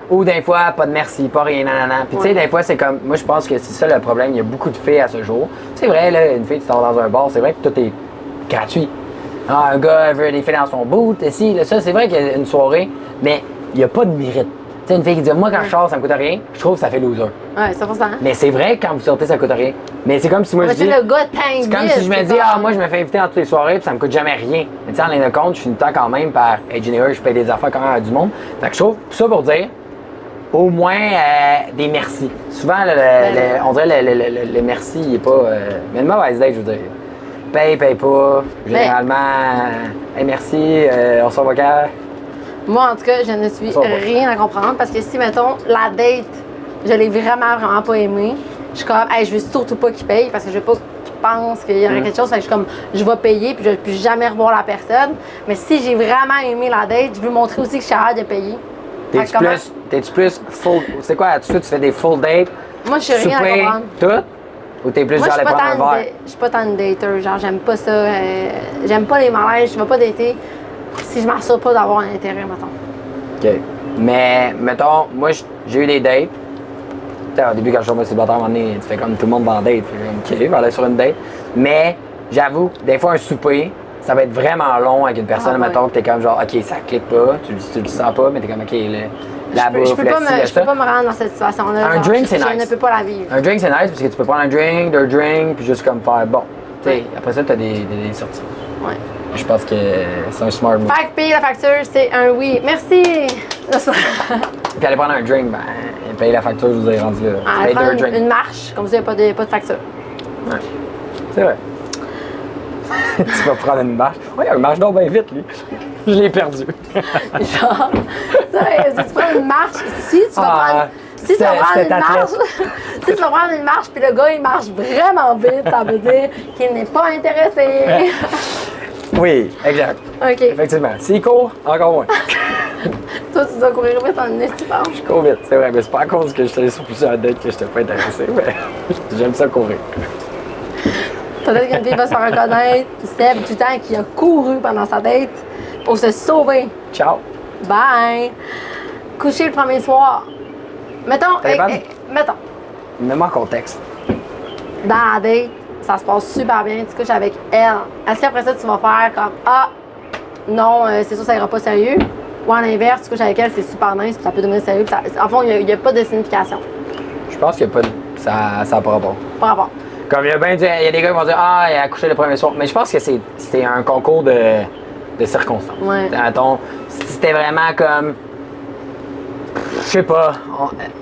A: ou des fois, pas de merci, pas rien, nanana. Puis tu sais,
B: Ouais.
A: des fois, c'est comme, moi je pense que c'est ça le problème, il y a beaucoup de filles à ce jour. C'est vrai, là, une fille, tu t'en vas dans un bar, c'est vrai que tout est gratuit. Ah, un gars veut des filles dans son boot, et si, là, ça, c'est vrai qu'il y a une soirée, mais il n'y a pas de mérite. Tu sais, une fille qui dit, moi quand je sors, ça me coûte rien, je trouve que ça fait loser.
B: Ouais, c'est pour ça.
A: Mais c'est vrai que quand vous sortez, ça coûte rien. Mais c'est comme si moi
B: Mais
A: je
B: tu
A: dis.
B: sais, le gars t'invite.
A: C'est comme si je me
B: c'est
A: dis,
B: pas-
A: ah, moi je me fais inviter dans toutes les soirées, puis ça me coûte jamais rien. Mais tu sais, en ligne de compte, je finis le temps quand même par être généreux, je paye des affaires quand même à du monde. Fait que je trouve, tout ça pour dire, au moins des merci. Souvent, on dirait le merci, il est pas. Mais une mauvaise date, je veux dire. Paye pas. Généralement, hey, merci, on s'en va quand?
B: Moi, en tout cas, je ne suis
A: Ça va.
B: rien à comprendre parce que si, mettons, la date, je l'ai vraiment pas aimée, je suis comme, hey, je veux surtout pas qu'il paye parce que je veux pas qu'il pense qu'il y aurait quelque chose. Fait que je suis comme, je vais payer puis je vais plus jamais revoir la personne. Mais si j'ai vraiment aimé la date, je veux montrer aussi que je suis capable de payer. Fait que comment-
A: T'es-tu plus full. C'est quoi, tu fais des full dates?
B: Moi, je suis rien à
A: souper,
B: comprendre.
A: tout? Ou t'es plus
B: Moi,
A: genre
B: je
A: aller
B: suis pas
A: prendre un
B: tant
A: verre?
B: je suis pas tant une dater. Genre, j'aime pas ça. J'aime pas les malaises. Je vais pas dater si je m'assure pas d'avoir un intérêt, mettons.
A: OK. Mais, mettons, moi, j'ai eu des dates. Tu sais, au début, quand je suis tombé célibataire, à un moment donné, tu fais comme tout le monde va en date. Fait que, OK, on va aller sur une date. Mais, j'avoue, des fois, un souper, ça va être vraiment long avec une personne,
B: Ah, ouais.
A: mettons, que t'es comme genre, OK, ça clique pas, tu le sens pas, mais t'es comme, OK, la bouffe,
B: Je peux
A: le
B: pas
A: ci, le
B: me
A: ça.
B: rendre dans cette situation-là.
A: Un
B: Genre,
A: drink, c'est
B: Je
A: nice.
B: ne peux pas la vivre.
A: Un drink, c'est nice, parce que tu peux prendre un drink, deux drinks, puis juste comme faire, bon. Tu sais, après ça, t'as des sorties.
B: Ouais.
A: Je pense que c'est un smart move.
B: Fait que payer la facture, c'est un oui. Merci!
A: Puis aller prendre un drink, ben, payer la facture, je vous ai rendu là. Tu
B: Ah,
A: payes deux
B: prendre
A: drinks.
B: une marche, comme ça, il n'y a pas de facture.
A: Ouais. C'est vrai. Tu vas prendre une marche. Oui, une marche donc bien vite, lui. Je l'ai perdu.
B: Genre, ça, si tu prends une marche, si tu vas prendre. Si tu vas prendre
A: c'est
B: une marche, si tu vas prendre une marche puis le gars il marche vraiment vite, ça veut dire qu'il n'est pas intéressé.
A: Oui, exact.
B: OK.
A: Effectivement. S'il court, encore moins.
B: Toi, tu dois courir vite en estivant.
A: Je cours vite, c'est vrai. Mais c'est pas à cause que je suis allé sur plusieurs dates que je n'étais pas intéressé, mais j'aime ça courir.
B: Peut-être qu'une fille va se reconnaître, Seb, du temps qui a couru pendant sa date pour se sauver.
A: Ciao.
B: Bye! Coucher le premier soir. Mettons,
A: Ça dépend.
B: mettons,
A: Mets-moi en contexte.
B: dans la date, ça se passe super bien, tu couches avec elle. Est-ce qu'après ça, tu vas faire comme ah, non, c'est sûr, ça ira pas sérieux? Ou à l'inverse, tu couches avec elle, c'est super nice, puis ça peut devenir sérieux. Puis ça- en fond, il n'y a pas de signification.
A: Je pense qu'il n'y a pas de. Ça n'a pas rapport.
B: Par rapport.
A: Comme il y a bien il y a des gars qui vont dire ah, il a accouché le premier soir. Mais je pense que c'est un concours de circonstances.
B: Ouais.
A: Mettons, si c'était vraiment comme. Je sais pas.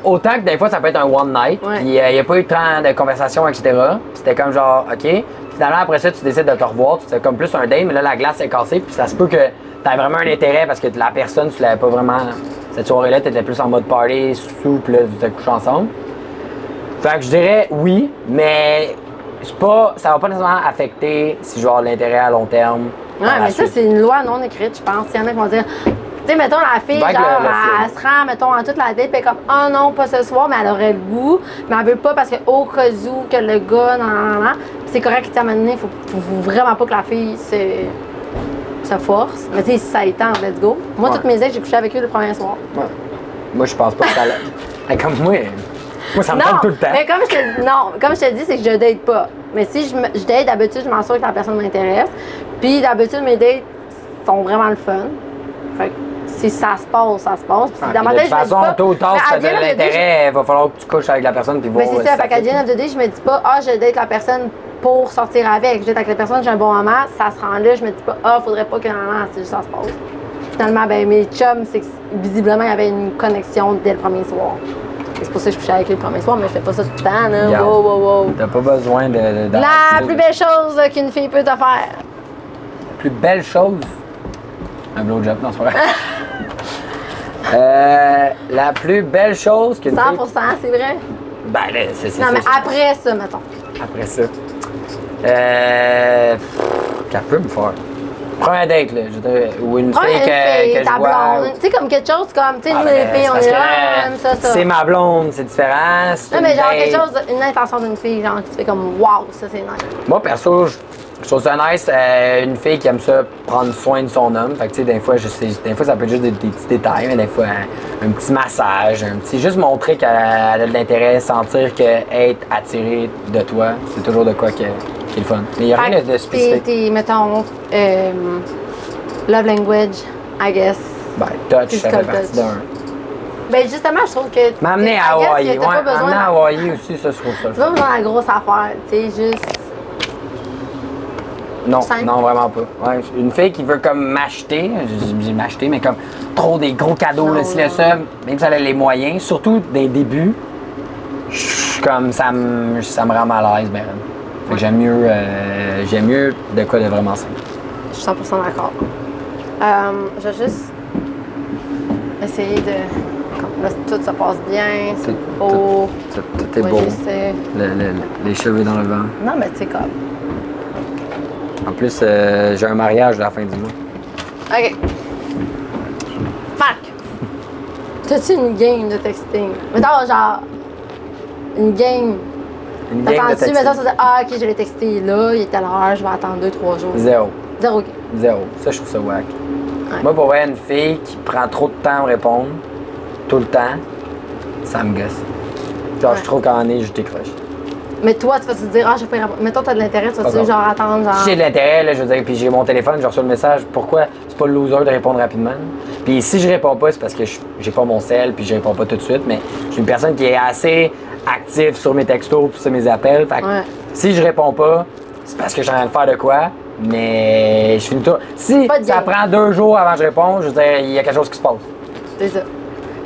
A: Autant que des fois, ça peut être un one night.
B: Ouais.
A: Puis il n'y a pas eu tant de conversations, etc. C'était comme genre, OK. Finalement, après ça, tu décides de te revoir. Tu fais comme plus un date, mais là, la glace est cassée. Puis ça se peut que tu aies vraiment un intérêt parce que la personne, tu l'avais pas vraiment. Cette soirée-là, tu étais plus en mode party, souple, là, vous êtes couché ensemble. Fait que je dirais oui, mais c'est pas, ça va pas nécessairement affecter si je vais avoir de l'intérêt à long terme.
B: Ouais,
A: par la
B: mais ça,
A: suite.
B: c'est une loi non écrite, je pense. Il y en a qui vont dire, tu sais, mettons, la fille,
A: Vague
B: genre,
A: le
B: elle se rend, mettons, en toute la date, puis elle est comme, oh non, pas ce soir, mais elle aurait le goût, mais elle veut pas parce que, au cas où, que le gars, non. C'est correct qu'il t'a amené, faut vraiment pas que la fille se force. Mais tu sais, si ça y tente, let's go. Moi,
A: Ouais.
B: toutes mes ex, j'ai couché avec eux le premier soir.
A: Ouais. Moi, je pense pas que ça l'a. Hey, comme moi ça me tente tout le temps.
B: mais comme je te dis, c'est que je date pas. Mais si je date, d'habitude, je m'assure que la personne m'intéresse. Puis d'habitude, mes dates sont vraiment le fun. Fait que si ça se passe, ça se passe. Puis
A: Ah,
B: dans ma
A: puis de
B: tête,
A: toute
B: je me dis
A: façon,
B: pas.
A: tôt ou tard,
B: mais
A: si ça
B: à the
A: donne
B: end of the day,
A: l'intérêt, il va falloir que tu couches avec la personne puis
B: mais
A: voir.
B: c'est ça, fait qu'à the end of the day, je me dis pas, ah, je date la personne pour sortir avec. Je date avec la personne, j'ai un bon moment, ça se rend là, je me dis pas, ah, faudrait pas que c'est juste ça se passe. Finalement, ben, mes chums, c'est que visiblement, il y avait une connexion dès le premier soir. C'est pour ça que je couchais avec lui le premier soir, mais je fais pas ça tout le temps, là.
A: Regarde.
B: Wow.
A: T'as pas besoin de
B: La plus belle chose qu'une fille peut te faire.
A: Plus belle chose? Un blowjob, non, c'est pas vrai. La plus belle chose qu'une
B: 100%,
A: fille...
B: c'est vrai?
A: Ben là, c'est
B: Non, mais
A: c'est-
B: après ça, mettons.
A: Après ça. Qu'elle peut me faire. Première date, là, je dirais, ou une
B: Prends
A: fille
B: une
A: que
B: fille,
A: je
B: ta
A: vois...
B: blonde. Tu sais, comme quelque chose comme, tu sais,
A: Ah,
B: nous
A: ben,
B: les filles,
A: c'est
B: on
A: parce
B: est
A: que
B: là, on aime ça.
A: C'est ma blonde, c'est différent. c'est
B: Non,
A: une
B: mais genre
A: date.
B: quelque chose, une intention d'une fille, genre, qui te fait comme, waouh, ça c'est nice.
A: Moi, perso, je trouve ça nice, une fille qui aime ça prendre soin de son homme. Fait que, tu sais, des fois, ça peut être juste des petits détails, mais des fois, un petit massage, juste montrer qu'elle a de l'intérêt, sentir qu'être attiré de toi, c'est toujours de quoi qui est le fun. Mais il n'y a rien de spécifique.
B: T'es, mettons, love language, I guess.
A: Ben, touch, ça
B: Physical
A: fait partie
B: touch.
A: d'un.
B: Ben justement, je trouve que.
A: M'amener
B: I
A: à
B: guess
A: Hawaï.
B: que
A: Ouais,
B: t'as pas besoin
A: m'amener à
B: de-
A: Hawaï aussi, ça, je trouve ça le
B: T'as pas
A: fun.
B: besoin de la grosse affaire, tu sais, juste.
A: Non,
B: Simple.
A: non, vraiment pas. Ouais, une fille qui veut comme m'acheter, j'ai m'acheter, mais comme trop des gros cadeaux,
B: Non,
A: là, si là,
B: non.
A: ça, même si elle a les moyens, surtout des débuts, comme ça me rend mal à l'aise, ben. Fait que j'aime mieux de quoi de vraiment simple.
B: Je suis 100% d'accord. Je vais juste essayer de. Comme là, tout se passe bien, c'est beau.
A: Tout est
B: Moi,
A: beau.
B: je sais.
A: Les cheveux dans le vent.
B: Non, mais tu sais, comme.
A: En plus, j'ai un mariage à la fin du mois.
B: OK. Fuck! T'as-tu une game de texting? Mettons, genre. Une game.
A: Une game de
B: T'attends-tu,
A: texting.
B: mettons, tu dis, ah, ok, je l'ai texté là, il est à l'heure, je vais attendre 2-3 jours.
A: Zéro.
B: Zéro.
A: Zéro. Ça, je trouve ça wack.
B: Ouais.
A: Moi, pour voir une fille qui prend trop de temps à me répondre, tout le temps, ça me gosse. Genre,
B: Ouais.
A: je trouve qu'en est, je décroche.
B: Mais toi, tu vas te dire, ah, je peux répondre. Mettons, t'as de l'intérêt, tu vas-tu,
A: Pas
B: genre, attendre, genre.
A: Si j'ai de l'intérêt, là, je veux dire, puis j'ai mon téléphone, je reçois le message, pourquoi c'est pas le loser de répondre rapidement? Puis si je réponds pas, c'est parce que j'ai pas mon cell, puis je réponds pas tout de suite, mais je suis une personne qui est assez active sur mes textos, puis sur mes appels. Fait que
B: Ouais.
A: si je réponds pas, c'est parce que je suis en train de faire de quoi, mais je finis tout. Si
B: Pas de
A: ça
B: game.
A: prend 2 jours avant que je réponds, je veux dire, il y a quelque chose qui se passe.
B: C'est ça.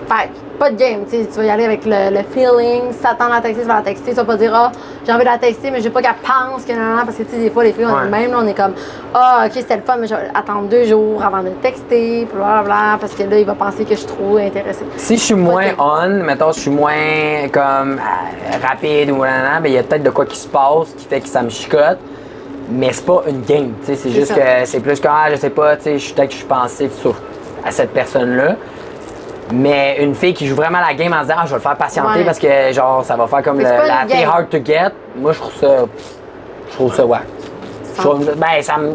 B: Fait que, pas de game, tu sais, tu vas y aller avec le feeling. Si t'attends la texter, tu vas la texter. Tu vas pas dire, ah, j'ai envie de la texter, mais je veux pas qu'elle pense que non, parce que, tu sais, des fois, les filles, on
A: Ouais.
B: est de même, là, on est comme, ah, ok, c'était le fun, mais je vais attendre 2 jours avant de le texter, puis blablabla, parce que là, il va penser que je suis trop intéressée.
A: Si je suis moins on, mettons, je suis moins comme rapide ou nanana, ben il y a peut-être de quoi qui se passe qui fait que ça me chicote. Mais c'est pas une game, tu sais, c'est juste
B: ça.
A: que c'est plus que, je sais pas, tu sais, peut-être que je suis pensif à cette personne-là. Mais une fille qui joue vraiment la game en se disant, je vais le faire patienter
B: Ouais.
A: parce que, genre, ça va faire comme
B: Mais c'est pas
A: la
B: une
A: fille
B: game.
A: hard to get. Moi, je trouve ça wack. Je trouve- Ben, ça me.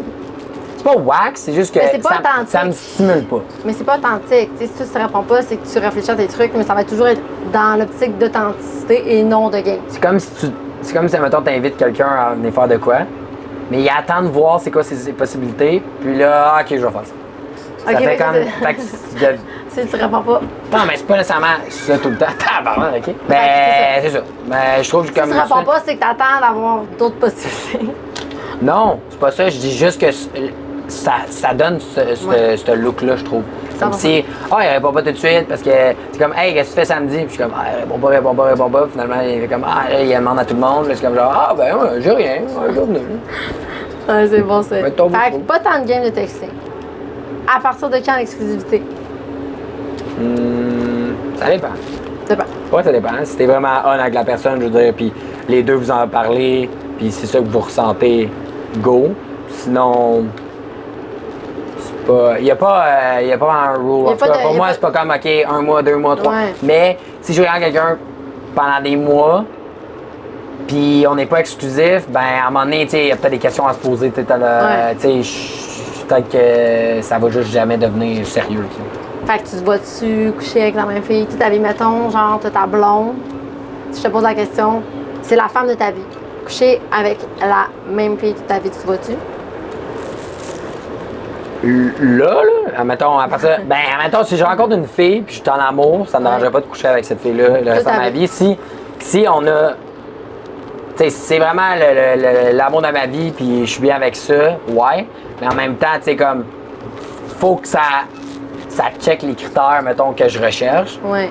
A: C'est pas wack, c'est juste que
B: Mais c'est pas authentique.
A: ça me stimule pas.
B: Mais c'est pas authentique. Tu sais, si tu te réponds pas, c'est que tu réfléchis à tes trucs, mais ça va toujours être dans l'optique d'authenticité et non de game.
A: C'est comme si, mettons, t'invites quelqu'un à venir faire de quoi, mais il attend de voir c'est quoi ses possibilités, puis là, ok, je vais faire ça. Ça
B: Ok,
A: fait
B: mais
A: comme.
B: ça,
A: Fait que
B: Si tu réponds pas,
A: non, mais c'est pas nécessairement ça tout le temps. Tabarnak, ok? Ben,
B: Ouais,
A: c'est ça. Ben, je trouve que
B: si
A: comme.
B: tu réponds pas, c'est que t'attends d'avoir d'autres possibilités.
A: Non, c'est pas ça. Je dis juste que ça donne ce look-là, je trouve. Comme
B: 100%.
A: si, il répond pas tout de suite parce que c'est comme, hey, qu'est-ce que tu fais samedi? Puis je suis comme, réponds pas. Finalement, il fait comme, là, il demande à tout le monde. Là, c'est comme, genre, ouais, j'ai rien. Ouais, journée.
B: Ouais, c'est bon, ça.
A: Mais ton
B: Fait que
A: beaucoup.
B: pas tant de game de texting. À partir de quand l'exclusivité?
A: Ça dépend.
B: Dépend.
A: Ouais, ça dépend. Si t'es vraiment on avec la personne, je veux dire, puis les deux vous en parlez, puis c'est ça que vous ressentez, go. Sinon, c'est pas. Il n'y a pas un rule.
B: Y a
A: En tout
B: pas
A: cas,
B: de-
A: pour
B: y a
A: moi,
B: pas-
A: c'est pas comme, OK, 1 mois, 2 mois, 3.
B: Ouais.
A: Mais si je regarde quelqu'un pendant des mois, puis on n'est pas exclusif, ben à un moment donné, tu sais, il y a peut-être des questions à se poser. Tu sais, peut-être que ça va juste jamais devenir sérieux, tu sais.
B: Fait que tu te vas-tu coucher avec la même fille toute ta vie, mettons, genre, t'as ta blonde. Si je te pose la question, c'est la femme de ta vie. Coucher avec la même fille toute ta vie, tu te vas-tu?
A: Là, admettons, à partir, admettons, si je rencontre une fille puis je suis en amour, ça ne me dérangerait pas de coucher avec cette fille-là le reste de
B: à
A: ma
B: fait.
A: vie. Si on a. Tu sais, c'est vraiment l'amour de ma vie puis je suis bien avec ça, ouais. Mais en même temps, tu sais, comme. Faut que ça check les critères, mettons, que je recherche.
B: Ouais.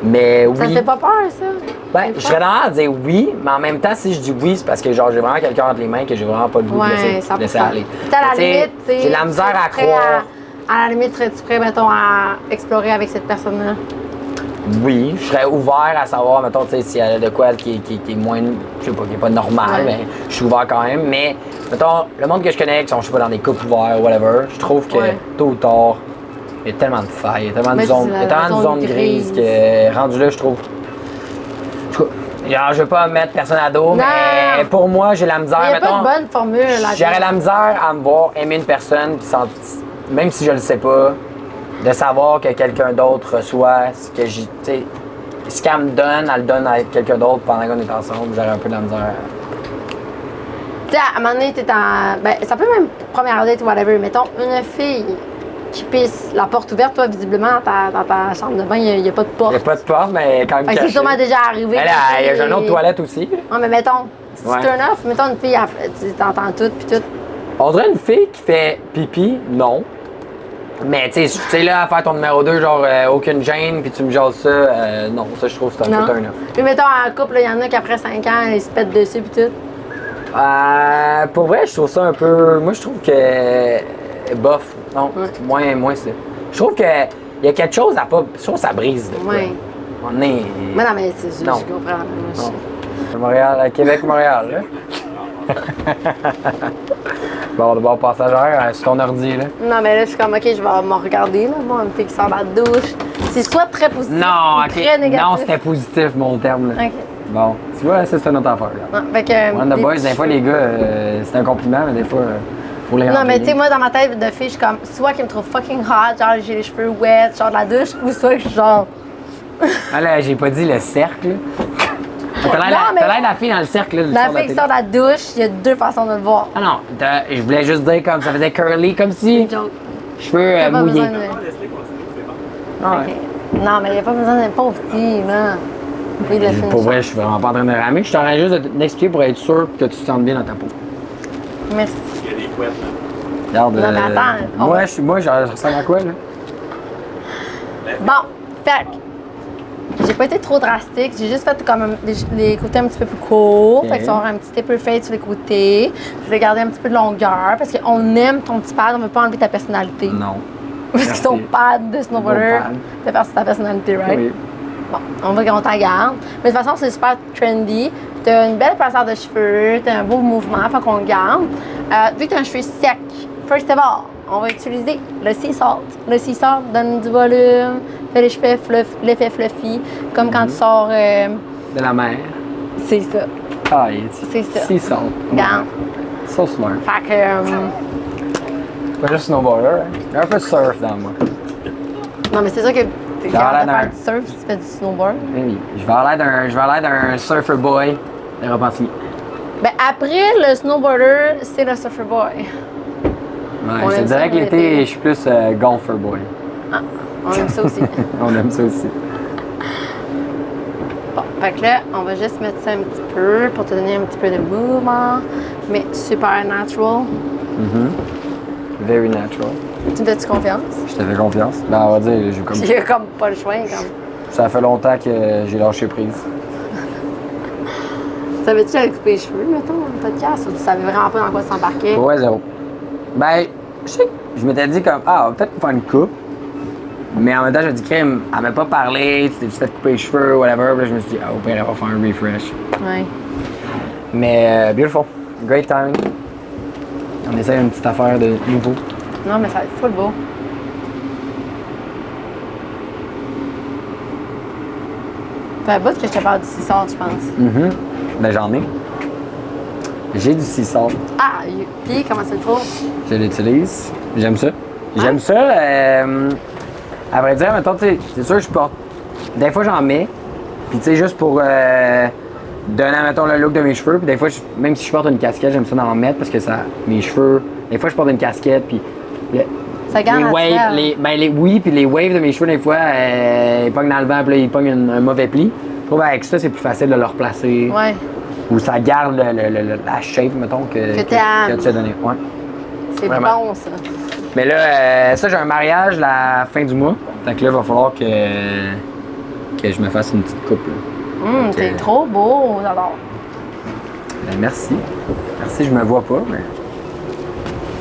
A: Mais
B: Ça te
A: oui.
B: fait pas peur, ça?
A: Ben, je serais dans à dire oui, mais en même temps, si je dis oui, c'est parce que genre j'ai vraiment quelqu'un entre les mains que j'ai vraiment pas le goût de
B: Ouais,
A: laisser
B: 100%.
A: aller.
B: Puis à la
A: T'sais,
B: limite, tu sais,
A: j'ai la misère à
B: serais-tu prêt
A: croire.
B: À la limite, serais-tu prêt, mettons, à explorer avec cette personne-là?
A: Oui, je serais ouvert à savoir, mettons, tu sais, s'il y a de quoi qui est moins, je sais pas, qui est pas normal,
B: Ouais.
A: mais je suis ouvert quand même. Mais, mettons, le monde que je connais, qui sont, je sais pas, dans des couples ouverts, whatever, je trouve que
B: Ouais.
A: tôt ou tard, il y a tellement de failles, il y a tellement de
B: Mais
A: zones,
B: c'est
A: il y a
B: la
A: tellement de
B: zone
A: zones grises
B: grise.
A: que, rendu là, je trouve. En tout cas, genre, je veux pas mettre personne à dos, mais pour moi, j'ai la misère,
B: Il n'y a pas
A: mettons.
B: de bonne formule là.
A: J'aurais la misère à me voir aimer une personne, puis même si je le sais pas, de savoir que quelqu'un d'autre reçoit ce que j'ai. Tu sais, ce qu'elle me donne, elle le donne à quelqu'un d'autre pendant qu'on est ensemble. J'aurais un peu de la misère.
B: Tu sais, à un moment donné, t'es en. Ben, ça peut même première date ou whatever. Mettons, une fille qui pisse la porte ouverte, toi, visiblement, dans ta chambre de bain, il n'y a pas de porte.
A: Il n'y a pas de porte, mais quand même.
B: Fait que c'est
A: caché.
B: sûrement déjà arrivé.
A: Mais là, il y a une autre
B: Et-
A: toilette aussi.
B: Ouais, mais mettons, si
A: Ouais.
B: tu turn off, mettons une fille, tu t'entends tout, puis tout.
A: On dirait une fille qui fait pipi, non. Mais tu sais, là, à faire ton numéro 2, genre aucune gêne, puis tu me jases ça, non, ça je trouve que c'est un
B: Non.
A: peu turn off.
B: Puis mettons, en couple, il y en a qui après 5 ans, ils se pètent dessus, puis tout.
A: Pour vrai, je trouve ça un peu. Moi, je trouve que. Bof. Non, moins ça. Je trouve que. Il y a quelque chose à pas. Je trouve que ça brise. Là,
B: Ouais.
A: On est.
B: Mais non, mais c'est
A: Non.
B: je comprends. Moi,
A: Non. Montréal, à Québec, Montréal, là. Bon, de bord passagère, sur ton ordi, là.
B: Non, mais là, je suis comme, OK, je vais me regarder, là, moi, une fille qui sort de la douche. C'est soit très positif
A: Non,
B: ou
A: ok.
B: très négatif.
A: Non, c'était positif, mon terme, là.
B: OK.
A: Bon, tu vois, ça, c'est une autre affaire, là.
B: Non, fait que,
A: One the
B: des
A: boys,
B: petits
A: des fois,
B: cheveux.
A: les gars, c'est un compliment, mais des fois, faut les
B: Non,
A: remplir.
B: mais tu sais, moi, dans ma tête de fille, je suis comme, soit qu'ils me trouvent fucking hot, genre j'ai les cheveux wet, genre de la douche, ou soit que je suis genre.
A: Ah là, j'ai pas dit le cercle. T'as
B: Non,
A: l'air
B: mais-
A: t'as l'air de la fille dans le cercle, là. du
B: La
A: sort de la
B: fille qui
A: télé.
B: sort de la douche, il y a deux façons de le voir.
A: Ah non, je voulais juste dire comme ça faisait curly, comme si.
B: Une joke.
A: Cheveux
B: T'as pas
A: mouillés.
B: besoin de.
A: Ah ouais.
B: OK. Non, mais il n'y a pas besoin d'un pauvre petit, là. Oui, laisse une
A: Pour vrai,
B: chance.
A: je suis vraiment pas en train de ramer. Je t'aurais juste d'expliquer pour être sûr que tu te sentes bien dans ta peau.
B: Merci.
D: Il y a des couettes, là.
A: Regarde.
B: Non, mais attends, on
A: moi,
B: va-
A: je ressemble à quoi, là?
B: Bon, fait que j'ai pas été trop drastique. J'ai juste fait comme les côtés un petit peu plus courts.
A: Ok.
B: Fait que ça va avoir un petit taper fade sur les côtés. Je vais garder un petit peu de longueur parce qu'on aime ton petit pad, on veut pas enlever ta personnalité.
A: Non.
B: Parce que
A: Merci.
B: ton pad de snowboarder,
A: Beau pad.
B: c'est parce que c'est ta personnalité, right?
A: Oui.
B: Bon, on va qu'on t'en garde. Mais de toute façon, c'est super trendy. T'as une belle passeur de cheveux, t'as un beau mouvement, faut qu'on le garde. Vu que t'as un cheveu sec, first of all, on va utiliser le sea salt. Le sea salt donne du volume, fait les cheveux l'effet fluffy, comme quand tu sors.
A: De la mer.
B: C'est ça.
A: Ah,
B: C'est ça.
A: C'est ça.
B: Regarde.
A: So smart.
B: Fait que.
A: Pas juste snowboarder, hein. Il y a un peu de surf dans moi.
B: Non, mais c'est sûr que t'es
A: Dans la
B: capable de faire
A: mer.
B: du surf si tu fais du snowboard.
A: Oui, je vais avoir l'air d'un surfer boy de Repentigny.
B: Ben, après le snowboarder, c'est le surfer boy.
A: Ouais,
B: On
A: je te
B: aime ça,
A: dirais que
B: l'été.
A: l'été, je suis plus golfer boy.
B: On aime ça aussi.
A: On aime ça aussi.
B: Bon, fait que là, on va juste mettre ça un petit peu pour te donner un petit peu de mouvement, mais super natural.
A: Very natural.
B: Tu me fais-tu confiance?
A: Je te fais confiance. Ben, on va dire, j'ai comme...
B: J'ai comme pas le choix, comme.
A: Ça fait longtemps que j'ai lâché prise.
B: Savais-tu j'allais couper les cheveux, mettons, dans le podcast, ou tu savais vraiment pas dans quoi s'embarquer?
A: Ouais, zéro. Ben, je sais que je m'étais dit comme, ah, on va peut-être faire une coupe. Mais en même temps, j'ai dit, crème, elle m'a pas parlé, tu t'es fait couper les cheveux, whatever. Puis là, je me suis dit, ah, au pire, elle va faire un refresh.
B: Ouais.
A: Mais, beautiful. Great timing. On essaie une petite affaire de nouveau.
B: Non, mais ça va être full beau. T'as un bout que je te parle du sea salt, je pense.
A: Ben, j'en ai. J'ai du sea salt.
B: Ah, puis comment ça le trouve?
A: Je l'utilise. J'aime ça. J'aime ça. À vrai dire, mettons, tu sais, c'est sûr que je porte. Des fois, j'en mets. Puis, tu sais, juste pour donner, mettons, le look de mes cheveux. Puis, des fois, même si je porte une casquette, j'aime ça d'en mettre parce que ça. Mes cheveux. Des fois, je porte une casquette. Puis.
B: Ça garde
A: les
B: naturel.
A: waves, oui, puis les waves de mes cheveux, des fois, ils pognent dans le vent, puis là, ils pognent un mauvais pli. Je trouve avec ça, c'est plus facile de le replacer.
B: Ouais.
A: Ou ça garde la shape, mettons, que tu as donné. Ouais.
B: C'est
A: Vraiment.
B: bon, ça.
A: Mais là, ça, j'ai un mariage la fin du mois. Fait que là, il va falloir que que je me fasse une petite coupe. Là.
B: T'es trop beau, j'adore.
A: Ben, merci. Merci, je me vois pas, mais.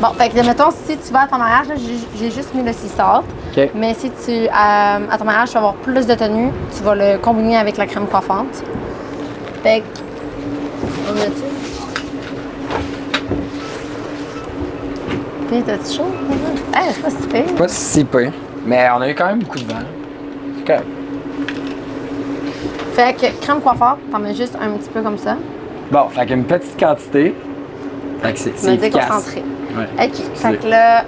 B: Bon, fait que mettons, si tu vas à ton mariage, là, j'ai juste mis le sea salt.
A: OK.
B: Mais si tu, à ton mariage, tu vas avoir plus de tenue, tu vas le combiner avec la crème coiffante. Fait que, on met-tu? Puis, t'as-tu chaud? C'est pas si pire.
A: Pas si pire. Mais on a eu quand même beaucoup de vent. C'est correct.
B: Fait que crème coiffante, t'en mets juste un petit peu comme ça.
A: Bon, fait qu'une petite quantité. Fait que c'est
B: Tu me dis
A: efficace.
B: concentré.
A: Ouais.
B: OK. Fait que là,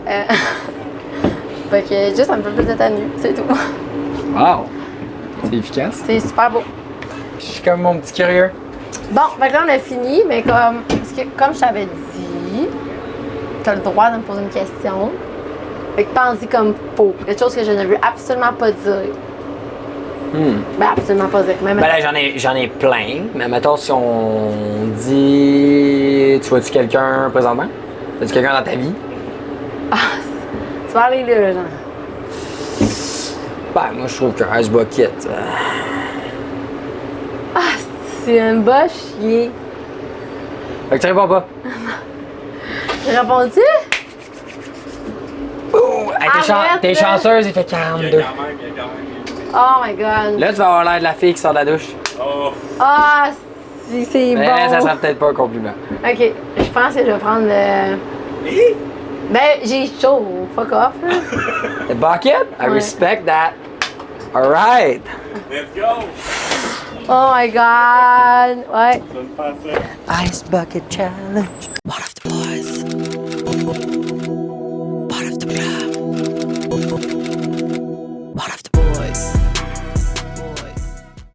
B: fait que juste un peu plus de tenue, c'est tout.
A: Wow! C'est efficace.
B: C'est super beau.
A: Je suis comme mon petit curieux.
B: Bon, fait que là, on a fini, mais parce que, comme je t'avais dit, t'as le droit de me poser une question. Fait que pense-y comme faux. Quelque chose que je ne veux absolument pas dire. Ben, absolument pas dire. Mais
A: Ben là, j'en ai plein. Mais mettons, si on dit. Tu vois-tu quelqu'un présentement? As-tu quelqu'un dans ta vie?
B: tu vas aller là, genre.
A: Ben, moi, je trouve que Ice Bucket.
B: C'est un bas chier.
A: Fait que tu réponds pas.
B: J'ai répondu?
A: Hey,
B: Arrête,
A: t'es
B: là.
A: chanceuse, il fait
D: Il y a
A: 42.
D: quand même.
B: Oh my god.
A: Là, tu vas avoir l'air de la fille qui sort de la douche.
D: Oh,
B: Ah, c'est bon.
A: Mais ça sera peut-être pas un compliment.
B: Ok, je pense que je vais prendre le. Ben, j'ai chaud. Fuck off, là.
A: The bucket? I
B: Ouais.
A: respect that. Alright.
D: let's go!
B: Oh my god. Ouais.
D: Je vais me faire ça.
A: Ice Bucket Challenge.
C: Water